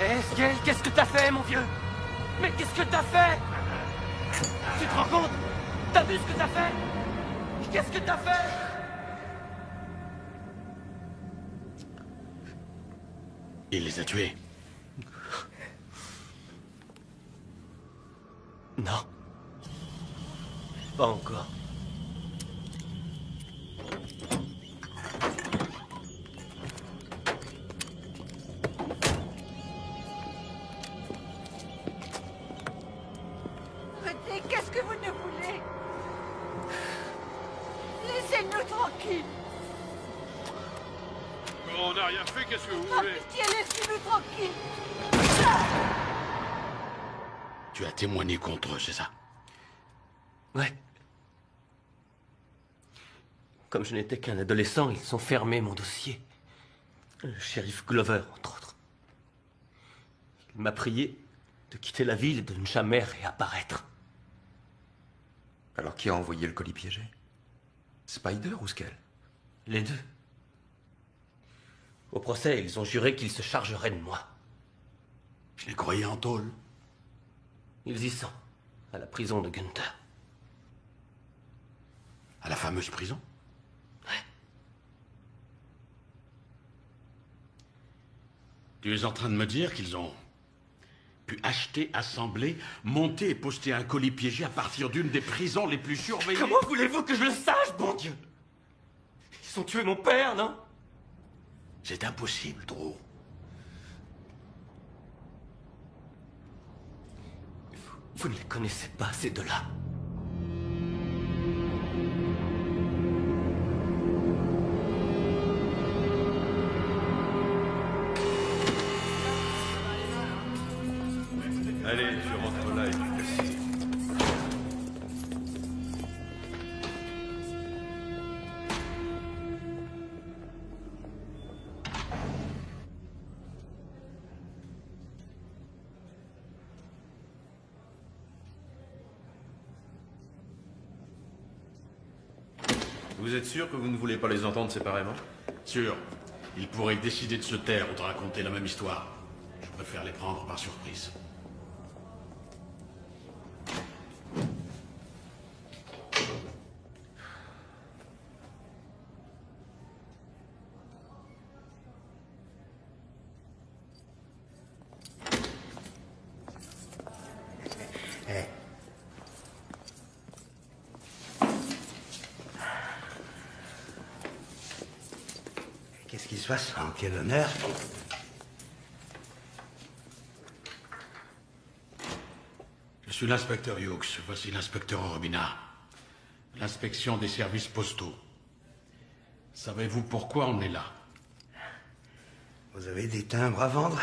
Hé, Skell, qu'est-ce que t'as fait, mon vieux? Mais qu'est-ce que t'as fait? Tu te rends compte? T'as vu ce que t'as fait? Qu'est-ce que t'as fait? Il les a tués. Non. Pas encore. Arrêtez, qu'est-ce que vous ne voulez? Laissez-nous tranquilles. On n'a rien fait, qu'est-ce que vous Par voulez? pitié, laissez-nous tranquilles. Tu as témoigné contre eux, c'est ça? Ouais. Comme je n'étais qu'un adolescent, ils ont fermé mon dossier. Le shérif Glover, entre autres. Il m'a prié de quitter la ville et de ne jamais réapparaître. Alors qui a envoyé le colis piégé? Spider ou Skell? Les deux. Au procès, ils ont juré qu'ils se chargeraient de moi. Je les croyais en tôle. Ils y sont, à la prison de Gunther. À la fameuse prison? Ouais. Tu es en train de me dire qu'ils ont pu acheter, assembler, monter et poster un colis piégé à partir d'une des prisons les plus surveillées? Comment voulez-vous que je le sache, bon Dieu? Ils ont tué mon père, non? C'est impossible, Drew. Vous ne les connaissez pas, ces deux-là. Allez, tu rentres là et tu casses. Vous êtes sûr que vous ne voulez pas les entendre séparément? Sûr. Ils pourraient décider de se taire ou de raconter la même histoire. Je préfère les prendre par surprise. Qu'est-ce qui se passe? En quel honneur? Je suis l'inspecteur Hughes. Voici l'inspecteur Robina. L'inspection des services postaux. Savez-vous pourquoi on est là? Vous avez des timbres à vendre?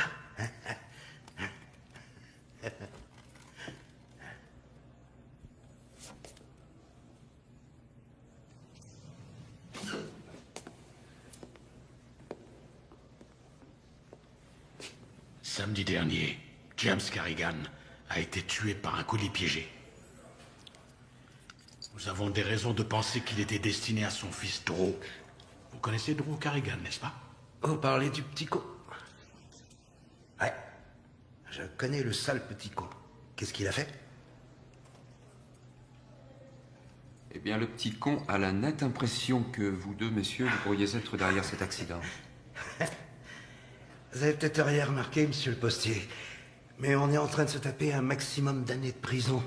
Samedi dernier, James Carrigan a été tué par un colis piégé. Nous avons des raisons de penser qu'il était destiné à son fils Drew. Vous connaissez Drew Carrigan, n'est-ce pas? Vous parlez du petit con? Ouais. Je connais le sale petit con. Qu'est-ce qu'il a fait? Eh bien, le petit con a la nette impression que vous deux, messieurs, vous pourriez être derrière cet accident. Vous avez peut-être rien remarqué, monsieur le postier, mais on est en train de se taper un maximum d'années de prison.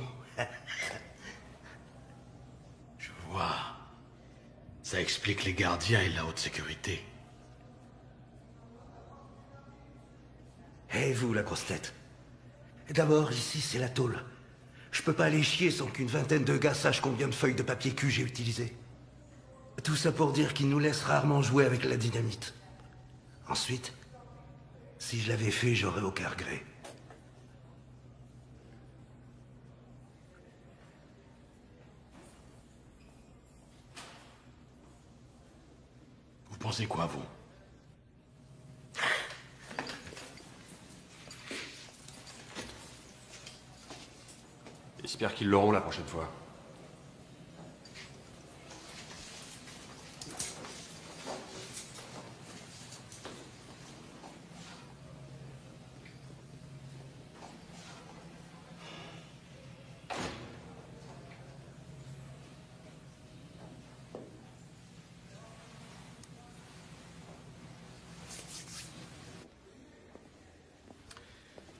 Je vois. Ça explique les gardiens et la haute sécurité. Et vous, la grosse tête? D'abord, ici, c'est la tôle. Je peux pas aller chier sans qu'une vingtaine de gars sachent combien de feuilles de papier cul j'ai utilisées. Tout ça pour dire qu'ils nous laissent rarement jouer avec la dynamite. Ensuite, si je l'avais fait, j'aurais aucun regret. pensez quoi, vous? J'espère qu'ils l'auront la prochaine fois.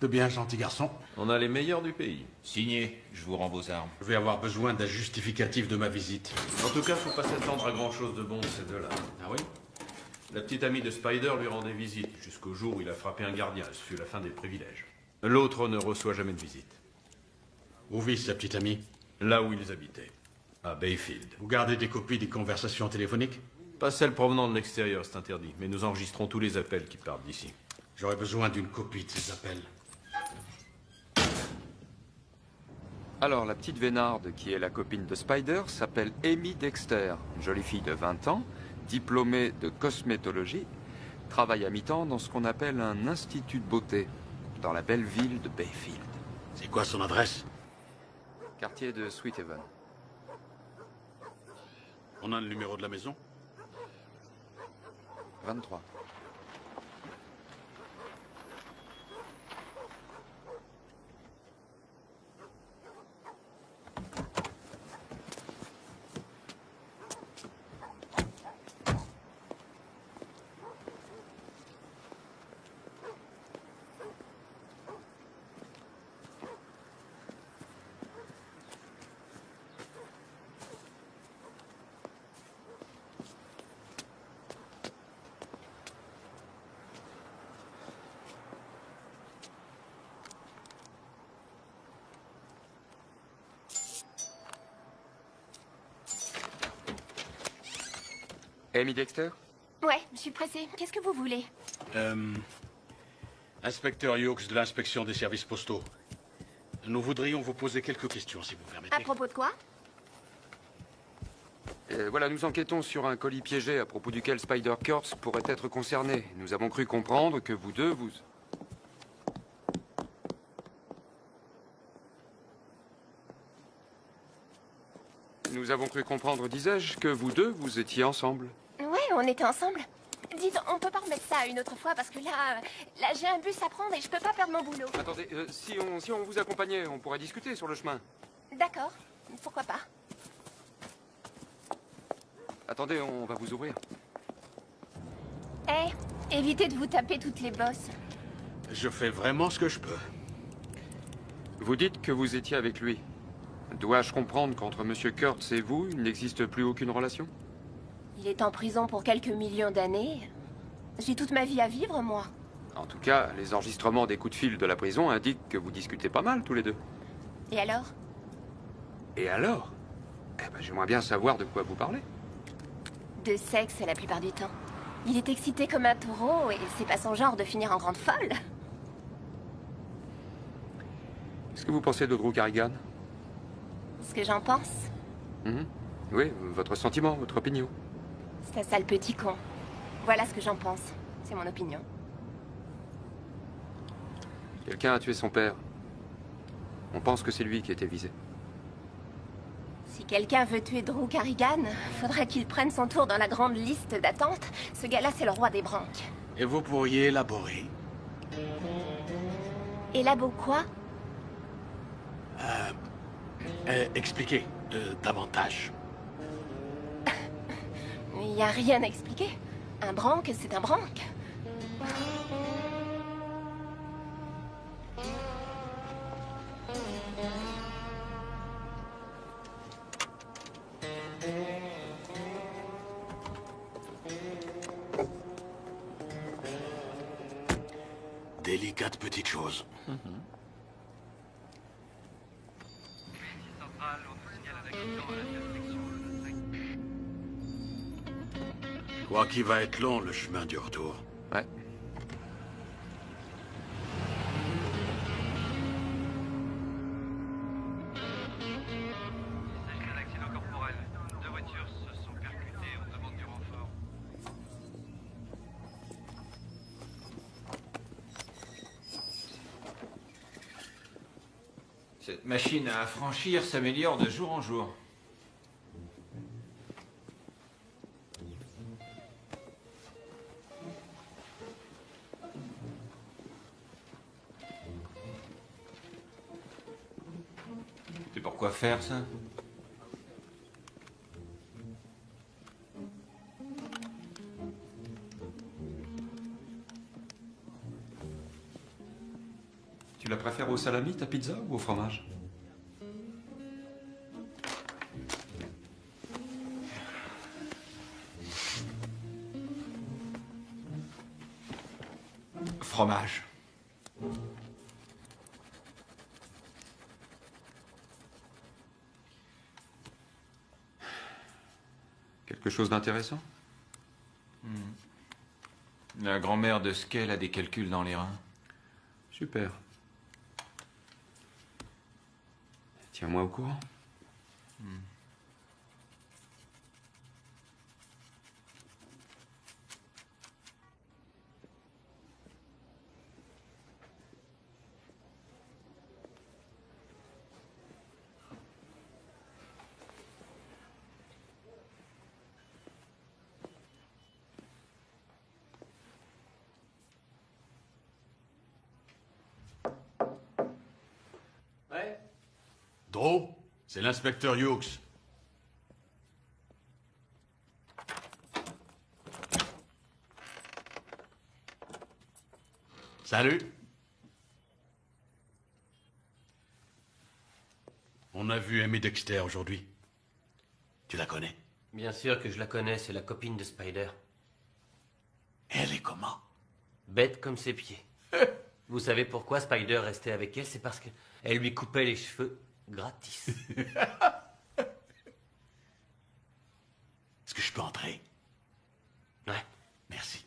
De bien, gentil garçon. On a les meilleurs du pays. Signé, je vous rends vos armes. Je vais avoir besoin d'un justificatif de ma visite. En tout cas, faut pas s'attendre à grand chose de bon de ces deux-là. Ah oui? La petite amie de Spider lui rendait visite, jusqu'au jour où il a frappé un gardien. Ce fut la fin des privilèges. L'autre ne reçoit jamais de visite. Où vit sa petite amie? Là où ils habitaient, à Bayfield. Vous gardez des copies des conversations téléphoniques? Pas celles provenant de l'extérieur, c'est interdit. Mais nous enregistrons tous les appels qui partent d'ici. J'aurais besoin d'une copie de ces appels. Alors, la petite Vénarde, qui est la copine de Spider, s'appelle Amy Dexter, une jolie fille de 20 ans, diplômée de cosmétologie, travaille à mi-temps dans ce qu'on appelle un institut de beauté, dans la belle ville de Bayfield. C'est quoi son adresse? Quartier de Sweet Haven. On a le numéro de la maison? 23. Amy Dexter? Ouais, je suis pressée. Qu'est-ce que vous voulez? Inspecteur Hughes de l'inspection des services postaux. Nous voudrions vous poser quelques questions, si vous permettez. À propos de quoi? Voilà, nous enquêtons sur un colis piégé à propos duquel Spider Kurtz pourrait être concerné. Nous avons cru comprendre que vous deux, vous... Nous avons cru comprendre, disais-je, que vous deux, vous étiez ensemble. Ouais, on était ensemble. Dites, on peut pas remettre ça une autre fois parce que là j'ai un bus à prendre et je peux pas perdre mon boulot. Attendez, si on vous accompagnait, on pourrait discuter sur le chemin. D'accord, pourquoi pas. Attendez, on va vous ouvrir. Évitez de vous taper toutes les bosses. Je fais vraiment ce que je peux. Vous dites que vous étiez avec lui. Dois-je comprendre qu'entre Monsieur Kurtz et vous, il n'existe plus aucune relation? Il est en prison pour quelques millions d'années. J'ai toute ma vie à vivre, moi. En tout cas, les enregistrements des coups de fil de la prison indiquent que vous discutez pas mal tous les deux. Et alors? Et alors? Eh ben, j'aimerais bien savoir de quoi vous parlez. De sexe la plupart du temps. Il est excité comme un taureau et c'est pas son genre de finir en grande folle. Qu'est-ce que vous pensez de Drew Carrigan? Ce que j'en pense? Oui, votre sentiment, votre opinion. C'est un sale petit con. Voilà ce que j'en pense. C'est mon opinion. Quelqu'un a tué son père. On pense que c'est lui qui était visé. Si quelqu'un veut tuer Drew Carrigan, faudrait qu'il prenne son tour dans la grande liste d'attente. Ce gars-là, c'est le roi des branques. Et vous pourriez élaborer? Élabo quoi? Expliquez davantage. Il n'y a rien à expliquer. Un branque, c'est un branque. Délicate petite chose. Quoi qu'il va être long, le chemin du retour. Ouais. Cette machine à affranchir s'améliore de jour en jour. C'est pour quoi faire ça? Tu la préfères au salami, ta pizza, ou au fromage? Fromage. Quelque chose d'intéressant? La grand-mère de Skell a des calculs dans les reins. Super. Tiens-moi au courant. Ouais. Drew, c'est l'inspecteur Hughes. Salut. On a vu Amy Dexter aujourd'hui. Tu la connais? Bien sûr que je la connais, c'est la copine de Spider. Elle est comment? Bête comme ses pieds. Vous savez pourquoi Spider restait avec elle? C'est parce qu'elle lui coupait les cheveux gratis. Est-ce que je peux entrer? Ouais. Merci.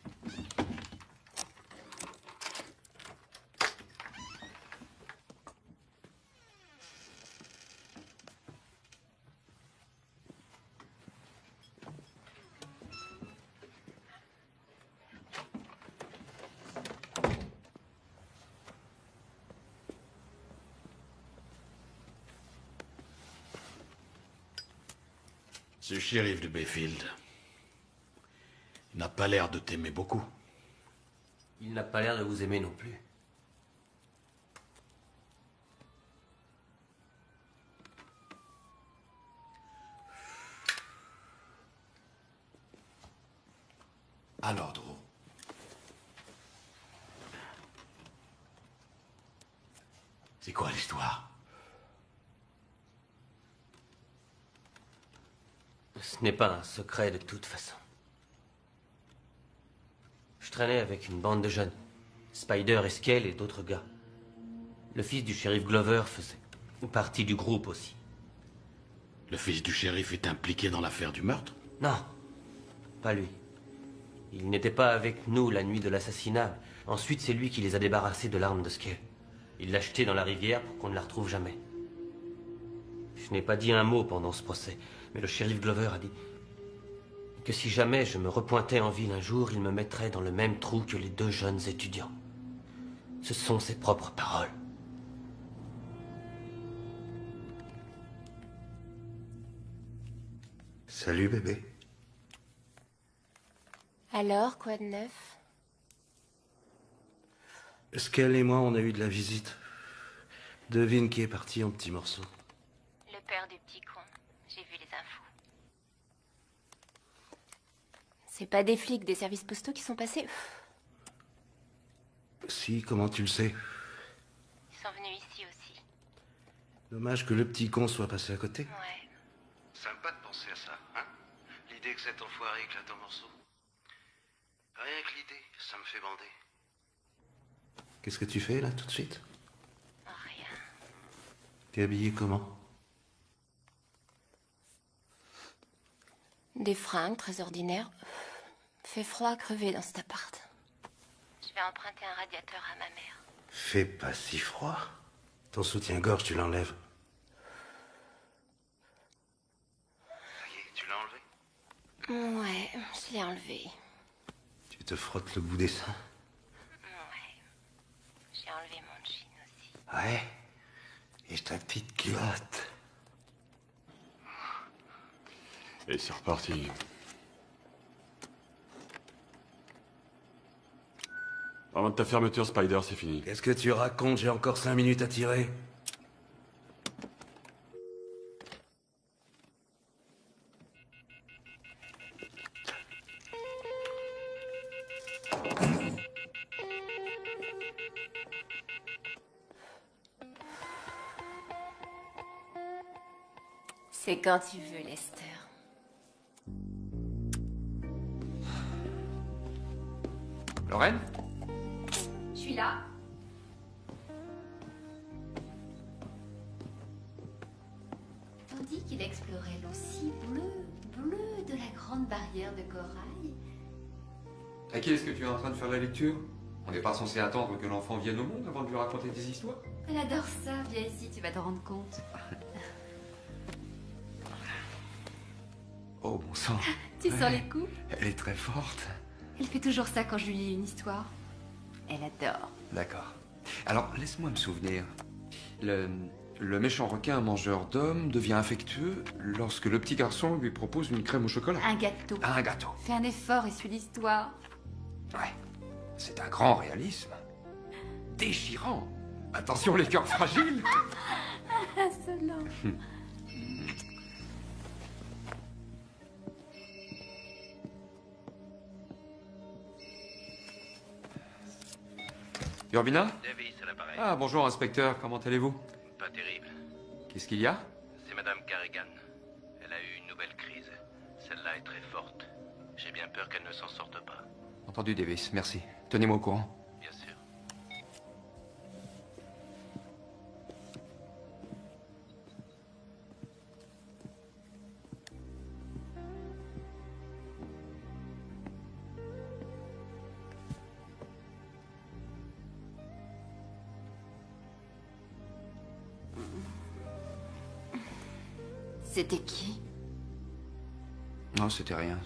Ce shérif de Bayfield, il n'a pas l'air de t'aimer beaucoup. Il n'a pas l'air de vous aimer non plus. Alors, Drew. C'est quoi l'histoire? Ce n'est pas un secret de toute façon. Je traînais avec une bande de jeunes. Spider et Skell et d'autres gars. Le fils du shérif Glover faisait partie du groupe aussi. Le fils du shérif est impliqué dans l'affaire du meurtre? Non, pas lui. Il n'était pas avec nous la nuit de l'assassinat. Ensuite, c'est lui qui les a débarrassés de l'arme de Skell. Il l'a jetée dans la rivière pour qu'on ne la retrouve jamais. Je n'ai pas dit un mot pendant ce procès, mais le shérif Glover a dit que si jamais je me repointais en ville un jour, il me mettrait dans le même trou que les deux jeunes étudiants. Ce sont ses propres paroles. Salut bébé. Alors, quoi de neuf? Skell et moi, on a eu de la visite. Devine qui est parti en petits morceaux. Le père du petit con. J'ai vu les infos. C'est pas des flics des services postaux qui sont passés? Si, comment tu le sais? Ils sont venus ici aussi. Dommage que le petit con soit passé à côté. Ouais. Sympa de penser à ça, hein? L'idée que cet enfoiré éclate en morceaux. Rien que l'idée, ça me fait bander. Qu'est-ce que tu fais là tout de suite? Rien. T'es habillé comment? Des fringues très ordinaires. Fait froid à crever dans cet appart. Je vais emprunter un radiateur à ma mère. Fais pas si froid. Ton soutien-gorge, tu l'enlèves. Ça y est, tu l'as enlevé? Ouais, je l'ai enlevé. Tu te frottes le bout des seins. Ouais. J'ai enlevé mon jean aussi. Ouais. Et ta petite culotte. Et c'est reparti. Avant de ta fermeture, Spider, c'est fini. Qu'est-ce que tu racontes? J'ai encore 5 minutes à tirer. C'est quand tu veux, Lester. Lorraine? Je suis là. Tandis qu'il explorait l'eau si bleue de la grande barrière de corail. À qui est-ce que tu es en train de faire la lecture? On n'est pas censé attendre que l'enfant vienne au monde avant de lui raconter des histoires? Elle adore ça, viens ici, tu vas te rendre compte. Oh, bon sang. Tu sens les coups? Elle est très forte. Elle fait toujours ça quand je lui lis une histoire. Elle adore. D'accord. Alors, laisse-moi me souvenir. Le méchant requin mangeur d'hommes devient affectueux lorsque le petit garçon lui propose une crème au chocolat. Un gâteau. Un gâteau. Fais un effort et suis l'histoire. Ouais. C'est un grand réalisme. Déchirant. Attention les cœurs fragiles. Insolent. Urbina? Davis à l'appareil. Ah, bonjour, inspecteur. Comment allez-vous? Pas terrible. Qu'est-ce qu'il y a? C'est Madame Carrigan. Elle a eu une nouvelle crise. Celle-là est très forte. J'ai bien peur qu'elle ne s'en sorte pas. Entendu, Davis. Merci. Tenez-moi au courant. Bien sûr. C'était qui? Non, c'était rien.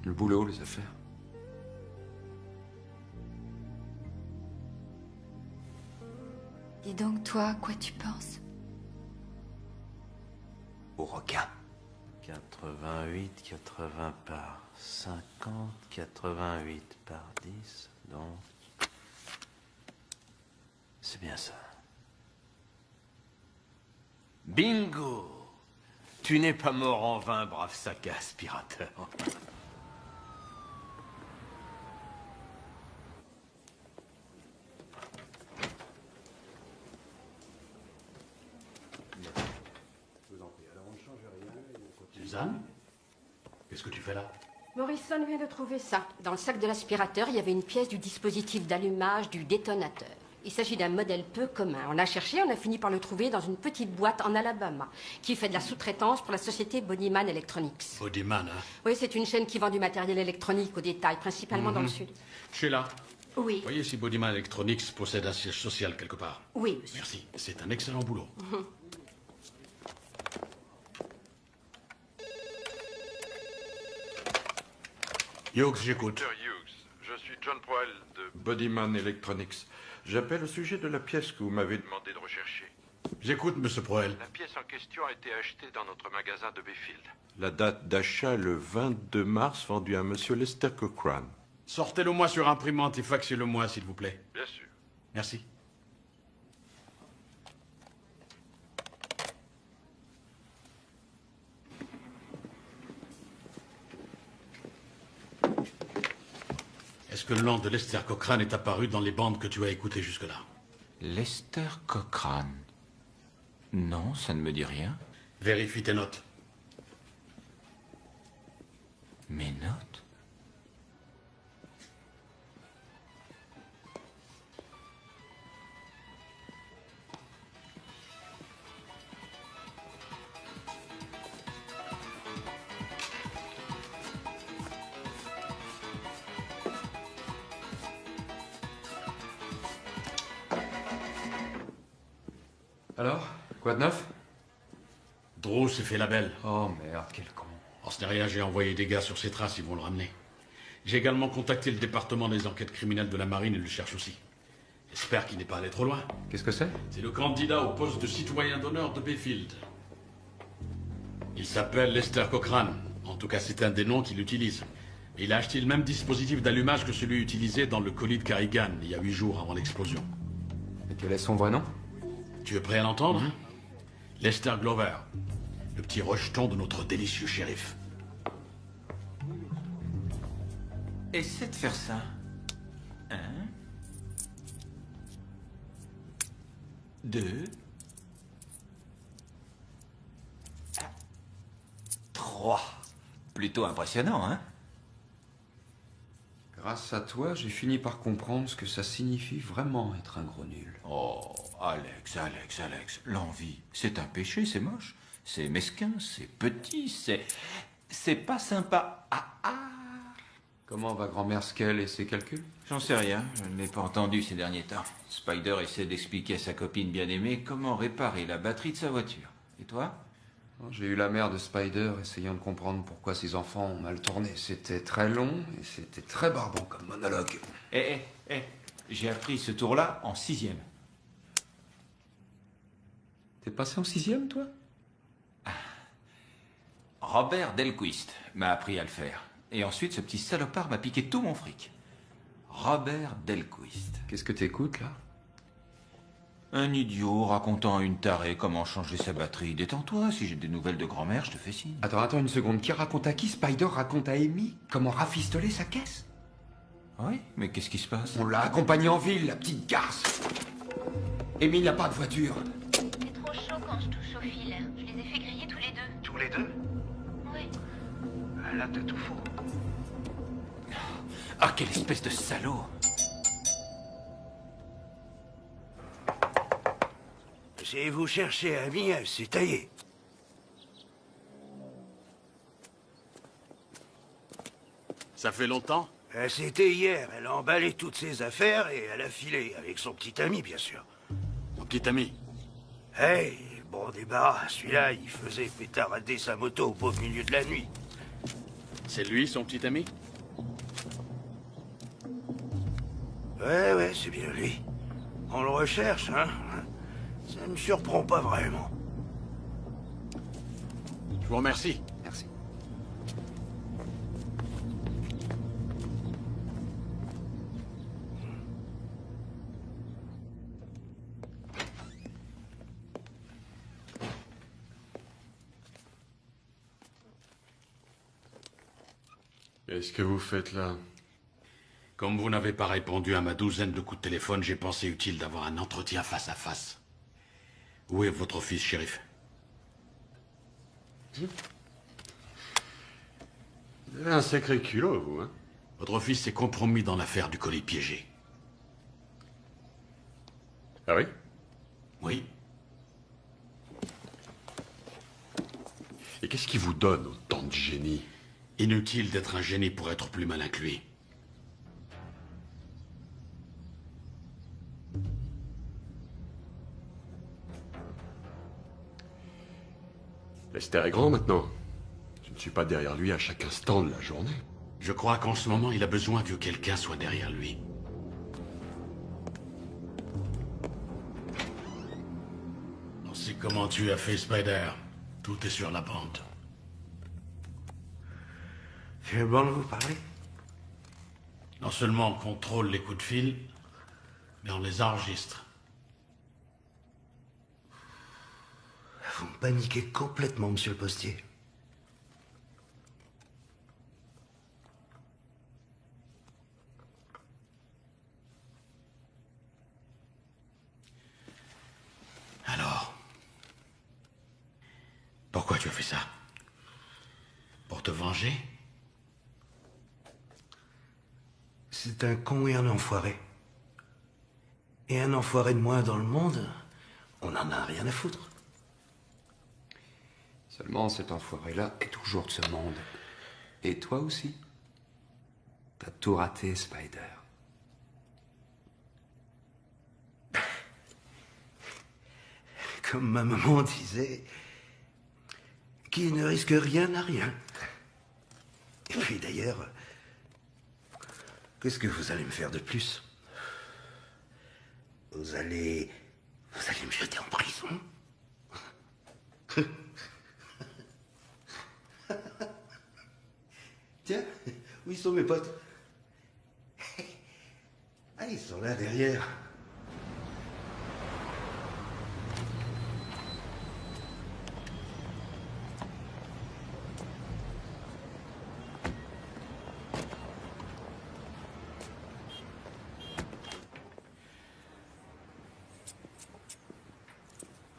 Le boulot, les affaires. Dis donc, toi, à quoi tu penses? Au requin. 88, 80 par 50, 88 par 10, donc... C'est bien ça. Bingo! Tu n'es pas mort en vain, brave sac à aspirateur. Suzanne? Qu'est-ce que tu fais là? Morrison vient de trouver ça. Dans le sac de l'aspirateur, il y avait une pièce du dispositif d'allumage du détonateur. Il s'agit d'un modèle peu commun. On l'a cherché, on a fini par le trouver dans une petite boîte en Alabama, qui fait de la sous-traitance pour la société Bodyman Electronics. Bodyman, hein? Oui, c'est une chaîne qui vend du matériel électronique au détail, principalement dans le sud. Sheila. Oui. Voyez si Bodyman Electronics possède un siège social quelque part. Oui, monsieur. Merci. C'est un excellent boulot. Hughes, j'écoute. Dr. Hughes, je suis John Proel de Bodyman Electronics. J'appelle au sujet de la pièce que vous m'avez demandé de rechercher. J'écoute, monsieur Proel. La pièce en question a été achetée dans notre magasin de Bayfield. La date d'achat le 22 mars, vendue à monsieur Lester Cochrane. Sortez-le-moi sur imprimante et faxez-le-moi, s'il vous plaît. Bien sûr. Merci. Est-ce que le nom de Lester Cochrane est apparu dans les bandes que tu as écoutées jusque-là? Lester Cochrane. Non, ça ne me dit rien. Vérifie tes notes. Mes notes? Alors? Quoi de neuf? Drew s'est fait la belle. Oh merde, quel con. Oh, ce n'est rien, j'ai envoyé des gars sur ses traces, ils vont le ramener. J'ai également contacté le département des enquêtes criminelles de la marine, ils le cherchent aussi. J'espère qu'il n'est pas allé trop loin. Qu'est-ce que c'est? C'est le candidat au poste de citoyen d'honneur de Bayfield. Il s'appelle Lester Cochrane. En tout cas, c'est un des noms qu'il utilise. Il a acheté le même dispositif d'allumage que celui utilisé dans le colis de Carrigan, il y a 8 jours avant l'explosion. Et quel est son vrai nom? Tu es prêt à l'entendre? Lester Glover. Le petit rejeton de notre délicieux shérif. Essaie de faire ça. 1, 2, 3. Plutôt impressionnant, hein? Grâce à toi, j'ai fini par comprendre ce que ça signifie vraiment être un gros nul. Oh, Alex. L'envie, c'est un péché, c'est moche. C'est mesquin, c'est petit, c'est pas sympa. Comment va grand-mère Skell et ses calculs? J'en sais rien, je ne l'ai pas entendu ces derniers temps. Spider essaie d'expliquer à sa copine bien-aimée comment réparer la batterie de sa voiture. Et toi? J'ai eu la mère de Spider essayant de comprendre pourquoi ses enfants ont mal tourné. C'était très long et c'était très barbant comme monologue. J'ai appris ce tour-là en 6e. T'es passé en 6e, toi? Robert Delquist m'a appris à le faire. Et ensuite, ce petit salopard m'a piqué tout mon fric. Robert Delquist. Qu'est-ce que t'écoutes, là? Un idiot racontant à une tarée comment changer sa batterie. Détends-toi, si j'ai des nouvelles de grand-mère, je te fais signe. Attends une seconde. Qui raconte à qui? Spider raconte à Amy comment rafistoler sa caisse? Oui, mais qu'est-ce qui se passe? On l'a accompagnée en ville, la petite garce. Amy n'a pas de voiture. C'est trop chaud quand je touche au fil. Je les ai fait griller tous les deux. Tous les deux? Oui. Là, t'as tout faux. Ah, quelle espèce de salaud! Si vous cherchez Amy, elle s'est taillée. Ça fait longtemps? C'était hier. Elle a emballé toutes ses affaires et elle a filé, avec son petit ami, bien sûr. Mon petit ami? Hey, bon débarras. Celui-là, il faisait pétarader sa moto au beau milieu de la nuit. C'est lui, son petit ami? Ouais, c'est bien lui. On le recherche, hein? Ça me surprend pas vraiment. Je vous remercie. Merci. Qu'est-ce que vous faites là? Comme vous n'avez pas répondu à ma douzaine de coups de téléphone, j'ai pensé utile d'avoir un entretien face à face. Où est votre fils, shérif? Vous avez un sacré culot, vous, hein? Votre fils s'est compromis dans l'affaire du colis piégé. Ah oui? Oui. Et qu'est-ce qui vous donne autant de génie? Inutile d'être un génie pour être plus malin que lui. Lester est grand maintenant. Je ne suis pas derrière lui à chaque instant de la journée. Je crois qu'en ce moment, il a besoin que quelqu'un soit derrière lui. On sait comment tu as fait, Spider. Tout est sur la bande. C'est bon de vous parler? Non seulement on contrôle les coups de fil, mais on les enregistre. Vous me paniquez complètement, monsieur le postier. Alors, pourquoi tu as fait ça? Pour te venger? C'est un con et un enfoiré. Et un enfoiré de moins dans le monde, on en a rien à foutre. Seulement, cet enfoiré-là est toujours de ce monde. Et toi aussi. T'as tout raté, Spider. Comme ma maman disait, qui ne risque rien n'a rien. Et puis d'ailleurs, qu'est-ce que vous allez me faire de plus? Vous allez me jeter en prison. Tiens, où ils sont mes potes? Ah, ils sont là derrière.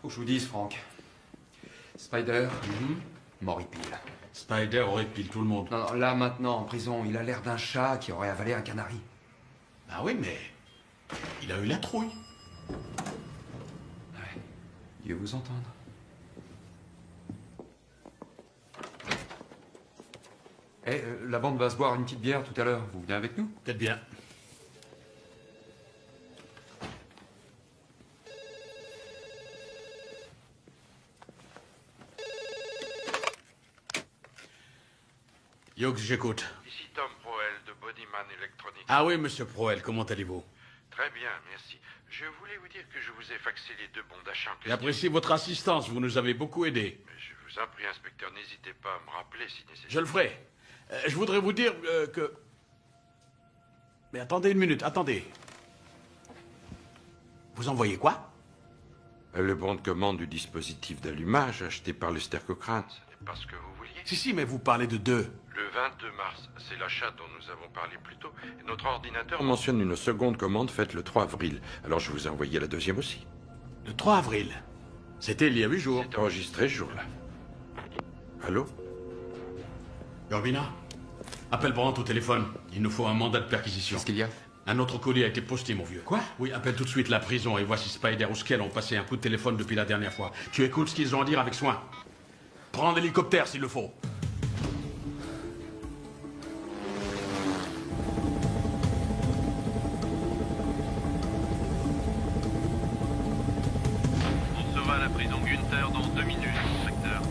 Faut que je vous dise, Franck. Spider, m'horripile. Spider horripile tout le monde. Non, là, maintenant, en prison, il a l'air d'un chat qui aurait avalé un canari. Ah oui, mais il a eu la trouille. Ouais. Dieu vous entende. Eh, la bande va se boire une petite bière tout à l'heure. Vous venez avec nous? Peut-être bien. Yox, j'écoute. Ici Tom Proel de Bodyman Electronics. Ah oui, monsieur Proel, comment allez-vous? Très bien, merci. Je voulais vous dire que je vous ai faxé les 2 bons d'achat en question. J'apprécie votre assistance, vous nous avez beaucoup aidés. Mais je vous en prie, inspecteur, n'hésitez pas à me rappeler si nécessaire. Je le ferai. Je voudrais vous dire que... Mais attendez une minute, attendez. Vous envoyez quoi? Le bon de commande du dispositif d'allumage acheté par Lester Cochrane. Ce n'est pas ce que vous vouliez. Si, mais vous parlez de 2. Le 22 mars, c'est l'achat dont nous avons parlé plus tôt. Et notre ordinateur mentionne une seconde commande faite le 3 avril. Alors je vous ai envoyé la deuxième aussi. Le 3 avril? C'était il y a 8 jours. C'est enregistré ce jour-là. Allô? Urbina, appelle Brandt au téléphone. Il nous faut un mandat de perquisition. Qu'est-ce qu'il y a? Un autre colis a été posté, mon vieux. Quoi? Oui, appelle tout de suite la prison et voici Spider ou Skell ont passé un coup de téléphone depuis la dernière fois. Tu écoutes ce qu'ils ont à dire avec soin. Prends l'hélicoptère s'il le faut. On sera à la prison Gunther dans 2 minutes, inspecteur.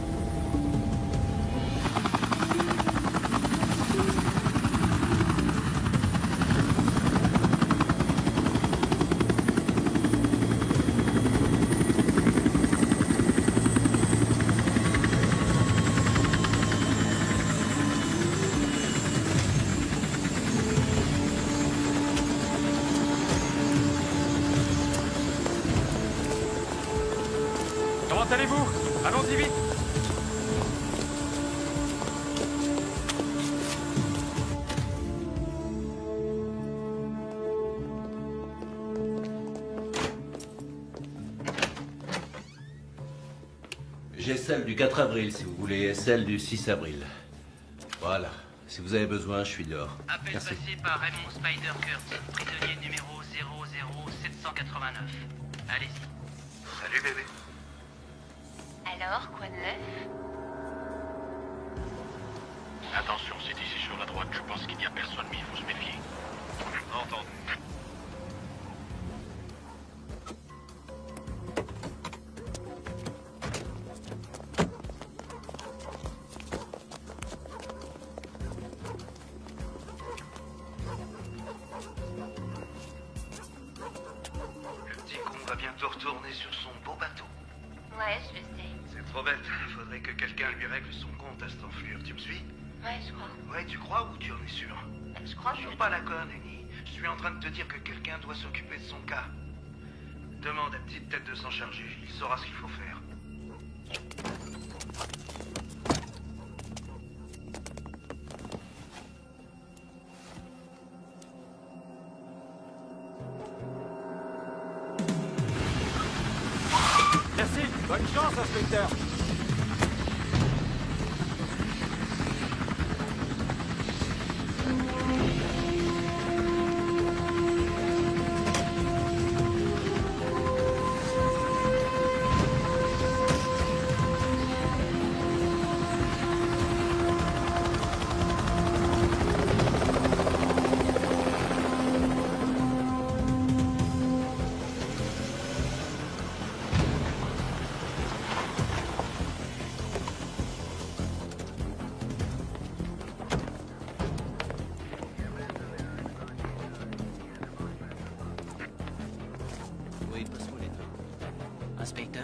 Comment allez-vous? Allons-y vite. J'ai celle du 4 avril, si vous voulez, et celle du 6 avril. Voilà. Si vous avez besoin, je suis dehors. Appel Merci. passé par Raymond Spider Kurtz, prisonnier numéro 00789. Allez-y. Salut bébé. Alors, quoi de neuf? Attention, c'est ici sur la droite. Je pense qu'il n'y a personne, mais il faut se méfier. Entendu. Le petit con va bientôt retourner sur son beau bateau. Ouais, je le sais. C'est trop bête. Faudrait que quelqu'un lui règle son compte à cette enflure. Tu me suis? Ouais, je crois. Ouais, tu crois ou tu en es sûr? Je crois que... Joue pas la conne, Annie. Je suis en train de te dire que quelqu'un doit s'occuper de son cas. Demande à Petite Tête de s'en charger. Il saura ce qu'il faut faire. Merci, bonne chance, inspecteur.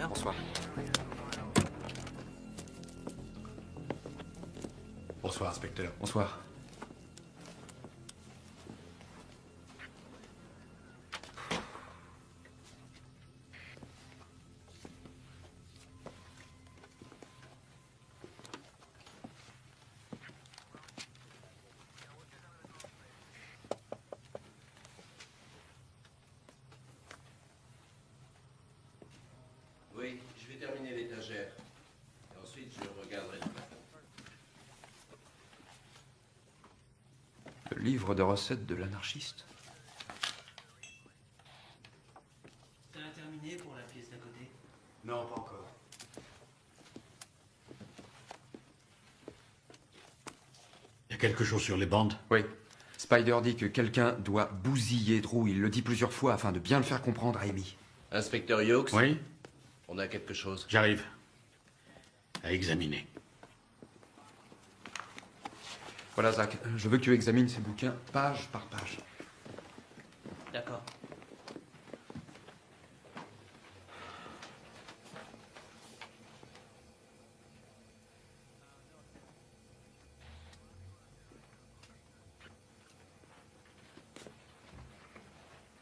inspecteur. Bonsoir. Bonsoir, inspecteur. Bonsoir. Oui, je vais terminer l'étagère. Et ensuite, je regarderai le plafond. Le livre de recettes de l'anarchiste. T'as terminé pour la pièce d'à côté? Non, pas encore. Il y a quelque chose sur les bandes? Oui. Spider dit que quelqu'un doit bousiller Drew. Il le dit plusieurs fois afin de bien le faire comprendre à Amy. Inspecteur Hughes? Oui? On a quelque chose. J'arrive. À examiner. Voilà, Zach. Je veux que tu examines ces bouquins page par page. D'accord.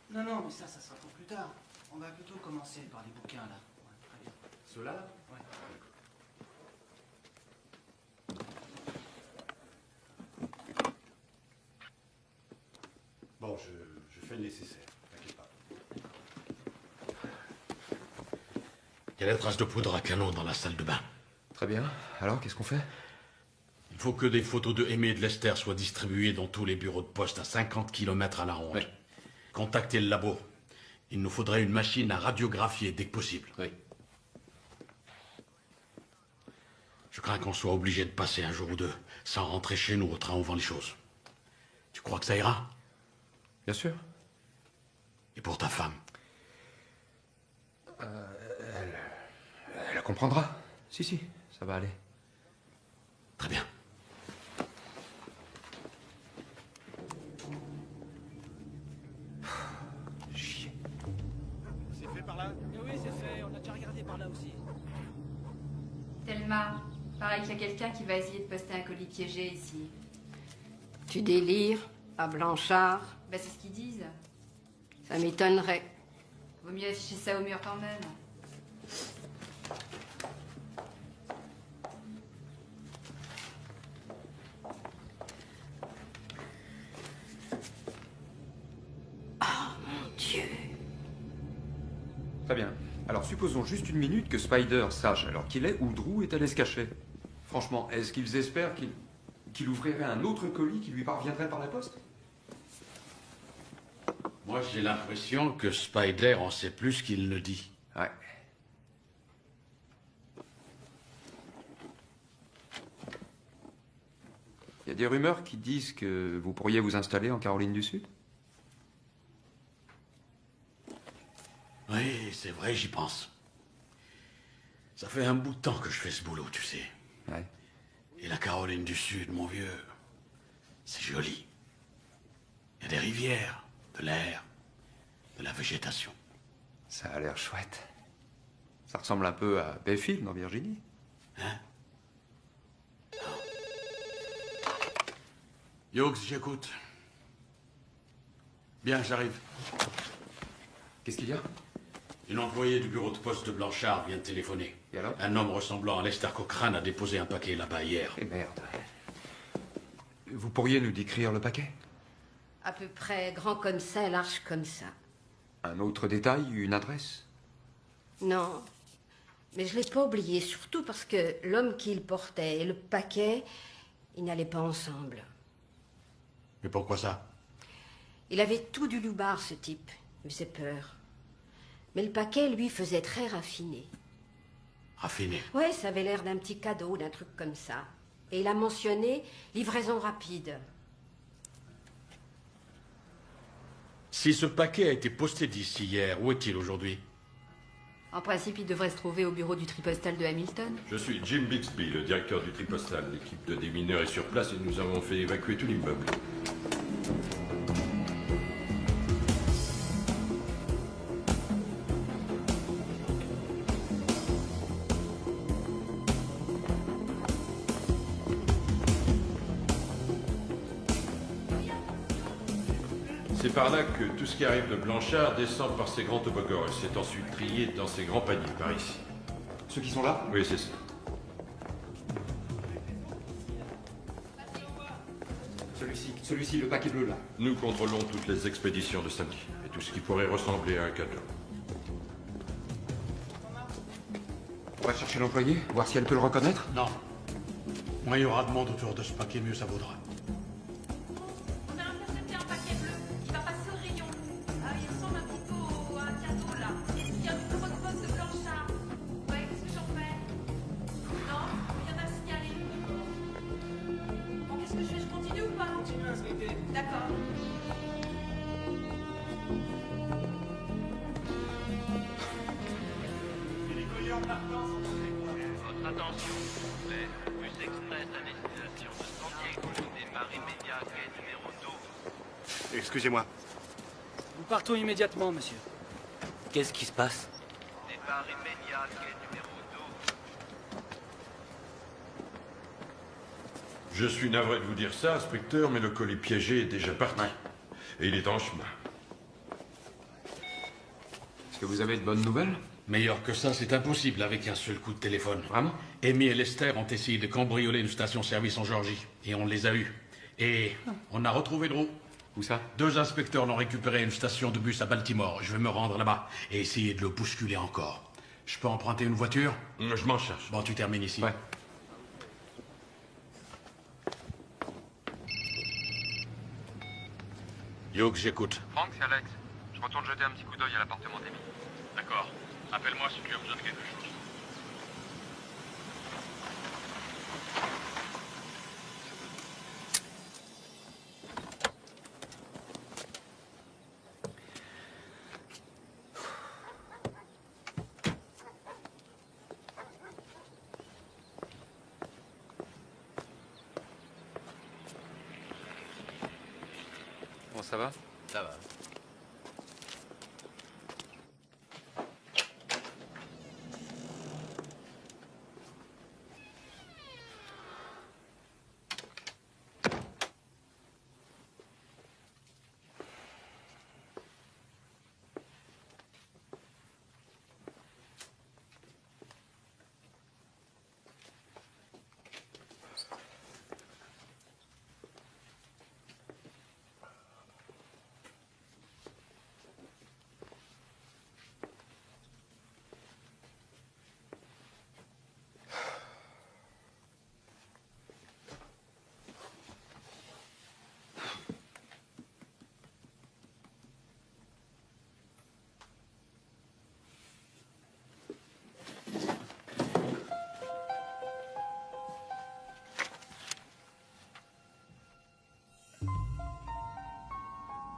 Non, mais ça sera pour plus tard. On va plutôt commencer par les bouquins, là. Ouais, très bien. Ceux-là? Ouais. Bon, je fais le nécessaire. T'inquiète pas. Il y a des traces de poudre à canon dans la salle de bain. Très bien. Alors, qu'est-ce qu'on fait? Il faut que des photos de Aimé et de Lester soient distribuées dans tous les bureaux de poste à 50 km à la ronde. Oui. Contactez le labo. Il nous faudrait une machine à radiographier dès que possible. Oui. Je crains qu'on soit obligé de passer un jour ou deux sans rentrer chez nous au train où vend les choses. Tu crois que ça ira? Bien sûr. Et pour ta femme? Elle comprendra. Si, ça va aller. Très bien. Chier. C'est fait par là? Oui, c'est fait. On a déjà regardé par là aussi. Thelma, pareil qu'il y a quelqu'un qui va essayer de poster un colis piégé ici. Tu délires, à Blanchard? Ben, c'est ce qu'ils disent. Ça m'étonnerait. Vaut mieux afficher ça au mur quand même. Dieu. Très bien. Alors, supposons juste une minute que Spider sache alors qu'il est où Drew est allé se cacher. Franchement, est-ce qu'ils espèrent qu'il ouvrirait un autre colis qui lui parviendrait par la poste? Moi, j'ai l'impression que Spider en sait plus qu'il ne dit. Ouais. Il y a des rumeurs qui disent que vous pourriez vous installer en Caroline du Sud? Oui, c'est vrai, j'y pense. Ça fait un bout de temps que je fais ce boulot, tu sais. Ouais. Et la Caroline du Sud, mon vieux, c'est joli. Il y a des rivières, de l'air, de la végétation. Ça a l'air chouette. Ça ressemble un peu à Bayfield en Virginie. Hein? Hughes, j'écoute. Bien, j'arrive. Qu'est-ce qu'il y a? Une employée du bureau de poste de Blanchard vient de téléphoner. Et alors? Un homme ressemblant à Lester Cochrane a déposé un paquet là-bas hier. Eh merde. Vous pourriez nous décrire le paquet? À peu près grand comme ça, large comme ça. Un autre détail, une adresse? Non, mais je l'ai pas oublié, surtout parce que l'homme qui le portait et le paquet, ils n'allaient pas ensemble. Mais pourquoi ça? Il avait tout du loupard, ce type. Il faisait peur. Mais le paquet, lui, faisait très raffiné. Raffiné? Ouais, ça avait l'air d'un petit cadeau, d'un truc comme ça. Et il a mentionné livraison rapide. Si ce paquet a été posté d'ici hier, où est-il aujourd'hui? En principe, il devrait se trouver au bureau du tripostal de Hamilton. Je suis Jim Bixby, le directeur du tripostal. L'équipe de démineurs est sur place et nous avons fait évacuer tout l'immeuble. C'est par là que tout ce qui arrive de Blanchard descend par ces grands toboggans et c'est ensuite trié dans ces grands paniers par ici. Ceux qui sont là? Oui, c'est ça. Celui-ci, le paquet bleu là. Nous contrôlons toutes les expéditions de samedi et tout ce qui pourrait ressembler à un cadeau. On va chercher l'employé, voir si elle peut le reconnaître? Non. Moins il y aura de monde autour de ce paquet, mieux ça vaudra. On a intercepté un paquet bleu qui va passer au rayon. Il ressemble un petit peu à un cadeau là. Il y a une grosse bosse de Blanchard. Ouais, qu'est-ce que j'en fais? Non, il y en a signalé. Bon, qu'est-ce que je fais? Je continue ou pas? Continue à inspecter. D'accord. Votre attention, s'il vous plaît. Bus express à destination de San Diego. Départ immédiat, quai numéro 12. Excusez-moi. Nous partons immédiatement, monsieur. Qu'est-ce qui se passe? Départ immédiat, quai numéro 12. Je suis navré de vous dire ça, inspecteur, mais le colis piégé est déjà parti. Et il est en chemin. Est-ce que vous avez de bonnes nouvelles? Meilleur que ça, c'est impossible avec un seul coup de téléphone. Vraiment? Amy et Lester ont essayé de cambrioler une station-service en Géorgie. Et on les a eus. Et on a retrouvé Drew. Où ça? 2 inspecteurs l'ont récupéré à une station de bus à Baltimore. Je vais me rendre là-bas et essayer de le bousculer encore. Je peux emprunter une voiture? Je m'en charge. Bon, tu termines ici. Ouais. Hughes, j'écoute. Franck, c'est Alex. Je retourne jeter un petit coup d'œil à l'appartement d'Amy. D'accord. Appelle-moi si tu as besoin de quelque chose. Bon, ça va? Ça va.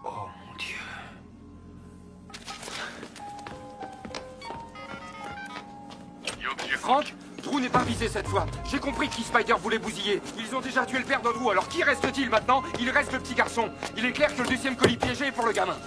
Oh mon Dieu. Franck, Drew n'est pas visé cette fois. J'ai compris qui Spider voulait bousiller. Ils ont déjà tué le père de Drew, alors qui reste-t-il maintenant? Il reste le petit garçon. Il est clair que le 2e colis piégé est pour le gamin.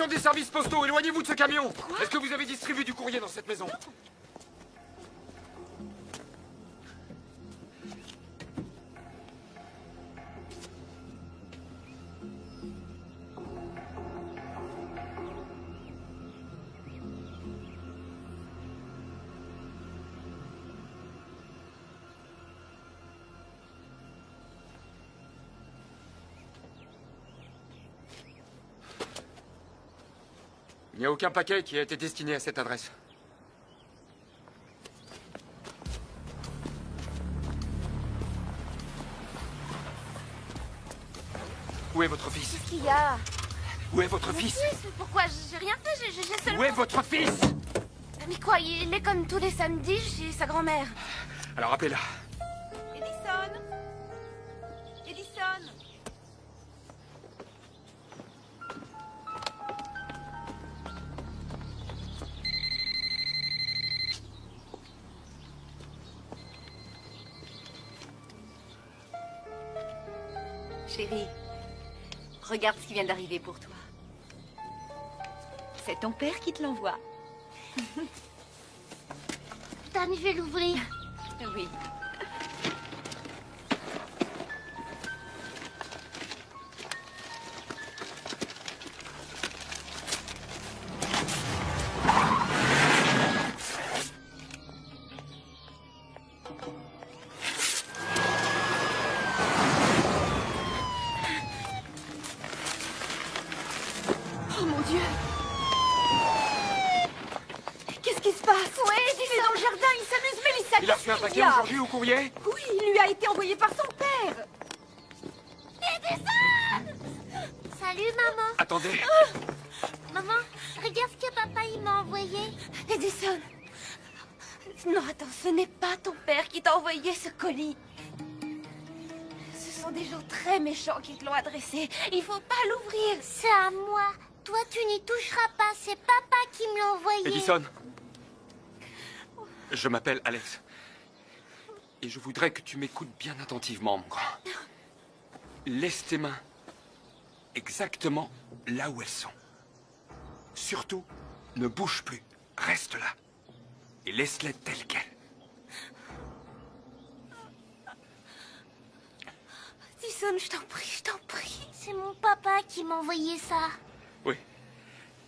Attention des services postaux, éloignez-vous de ce camion. Est-ce que vous avez distribué du courrier dans cette maison? Il n'y a aucun paquet qui a été destiné à cette adresse. Où est votre fils? Qu'est-ce qu'il y a? Où est votre fils? Pourquoi? J'ai rien fait, j'ai seulement... Où est votre fils? Mais quoi, il est comme tous les samedis chez sa grand-mère. Alors appelez-la. Edison. Edison. Chérie, regarde ce qui vient d'arriver pour toi. C'est ton père qui te l'envoie. Putain, je vais l'ouvrir. Oui. Oh mon Dieu! Qu'est-ce qui se passe? Ouais, il est dans le jardin, il s'amuse, Mélissa. Il a reçu un paquet aujourd'hui au courrier? Oui, il lui a été envoyé par son père. Edison! Salut, maman. Attendez. Maman, regarde ce que papa il m'a envoyé. Edison. Non, attends, ce n'est pas ton père qui t'a envoyé ce colis. Ce sont des gens très méchants qui te l'ont adressé. Il faut pas l'ouvrir. C'est à moi. Toi, tu n'y toucheras pas. C'est papa qui me l'a envoyé. Edison. Je m'appelle Alex. Et je voudrais que tu m'écoutes bien attentivement, mon grand. Laisse tes mains exactement là où elles sont. Surtout, ne bouge plus. Reste là. Et laisse-les telles quelles. Edison, je t'en prie, je t'en prie. C'est mon papa qui m'a envoyé ça. Oui.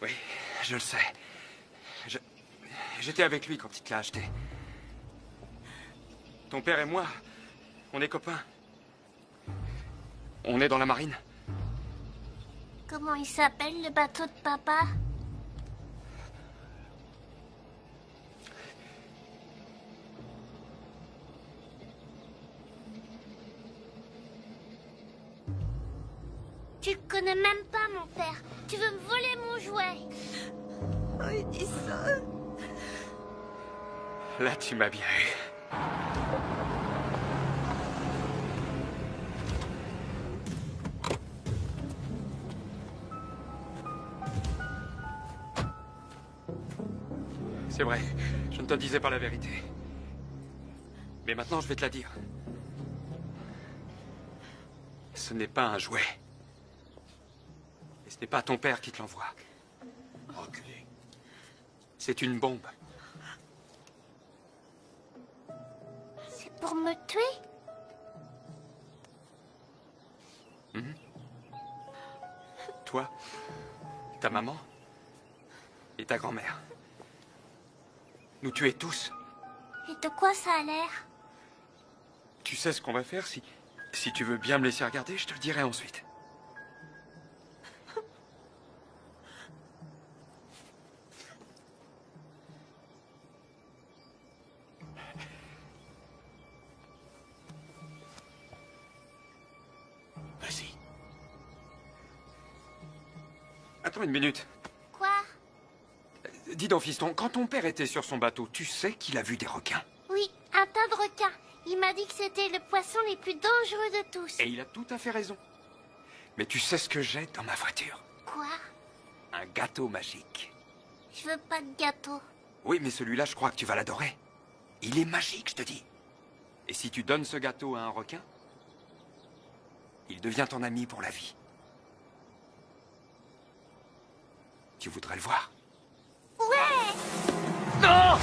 Oui, je le sais. J'étais avec lui quand il te l'a acheté. Ton père et moi, on est copains. On est dans la marine. Comment il s'appelle, le bateau de papa? Tu le connais même pas, mon père. Tu veux me voler mon jouet? Oh, Edison. Là, tu m'as bien eu. C'est vrai, je ne te disais pas la vérité. Mais maintenant, je vais te la dire. Ce n'est pas un jouet. Et ce n'est pas ton père qui te l'envoie. Enculé. C'est une bombe. C'est pour me tuer? Mhm. Toi, ta maman et ta grand-mère. Nous tuer tous. Et de quoi ça a l'air? Tu sais ce qu'on va faire si tu veux bien me laisser regarder, je te le dirai ensuite. Vas-y. Attends une minute. Quoi? Dis donc, fiston, quand ton père était sur son bateau, tu sais qu'il a vu des requins. Oui, un tas de requins. Il m'a dit que c'était le poisson les plus dangereux de tous. Et il a tout à fait raison. Mais tu sais ce que j'ai dans ma voiture? Quoi? Un gâteau magique. Je veux pas de gâteau. Oui, mais celui-là, je crois que tu vas l'adorer. Il est magique, je te dis. Et si tu donnes ce gâteau à un requin, il devient ton ami pour la vie. Tu voudrais le voir? Ouais! Non!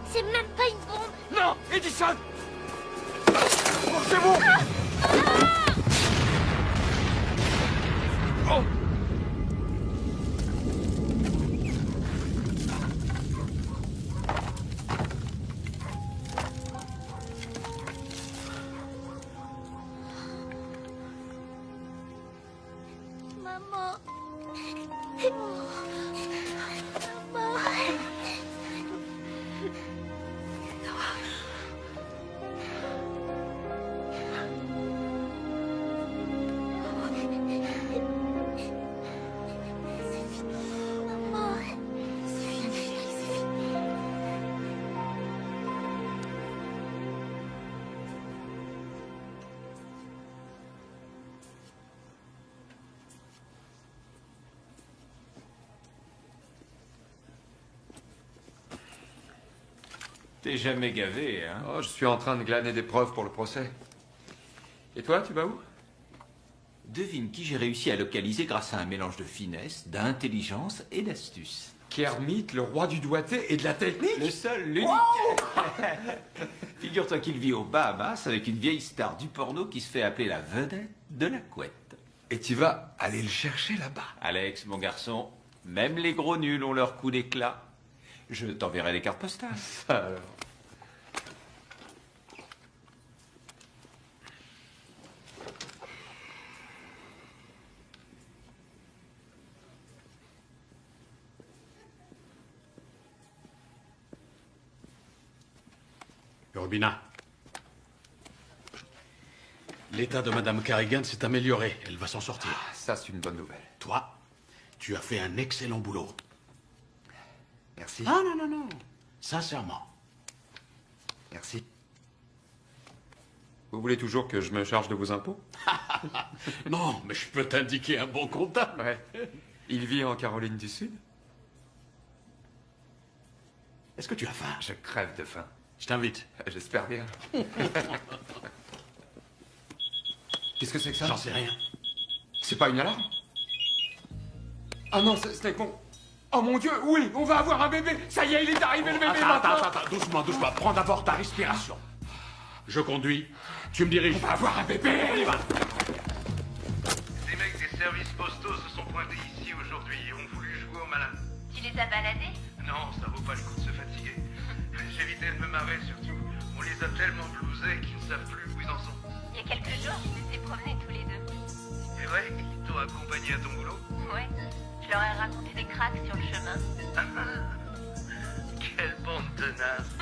C'est même pas une bombe! Non! Edison! Forcez-vous! Oh! Maman. Maman. T'es jamais gavé, hein? Oh, je suis en train de glaner des preuves pour le procès. Et toi, tu vas où? Devine qui j'ai réussi à localiser grâce à un mélange de finesse, d'intelligence et d'astuce. Kermit, le roi du doigté et de la technique? Le seul, l'unique. Figure-toi qu'il vit aux Bahamas avec une vieille star du porno qui se fait appeler la vedette de la couette. Et tu vas aller le chercher là-bas? Alex, mon garçon, même les gros nuls ont leur coup d'éclat. Je t'enverrai les cartes postales. Ça alors. Urbina. L'état de Madame Carrigan s'est amélioré. Elle va s'en sortir. Ah, ça, c'est une bonne nouvelle. Toi, tu as fait un excellent boulot. Merci. Ah non, non, non. Sincèrement. Merci. Vous voulez toujours que je me charge de vos impôts? Non, mais je peux t'indiquer un bon comptable. Ouais. Il vit en Caroline du Sud? Est-ce que tu as faim? Je crève de faim. Je t'invite. J'espère bien. Qu'est-ce que c'est que ça? J'en sais rien. C'est pas une alarme? Ah non, ce n'est con. Oh mon Dieu, oui, on va avoir un bébé. Ça y est, il est arrivé le bébé maintenant. Attends, doucement, doucement. Prends d'abord ta respiration. Je conduis. Tu me diriges. On va avoir un bébé. On y va. Des mecs des services postaux se sont pointés ici aujourd'hui et ont voulu jouer au malin. Tu les as baladés? Non, ça vaut pas le coup de se fatiguer. J'évitais de me marrer surtout. On les a tellement blousés qu'ils ne savent plus où ils en sont. Il y a quelques jours, je les ai promenés tous les deux. C'est vrai, ils t'ont accompagné à ton boulot? Ouais. Je leur ai raconté des cracks sur le chemin. Quelle bande de nazes.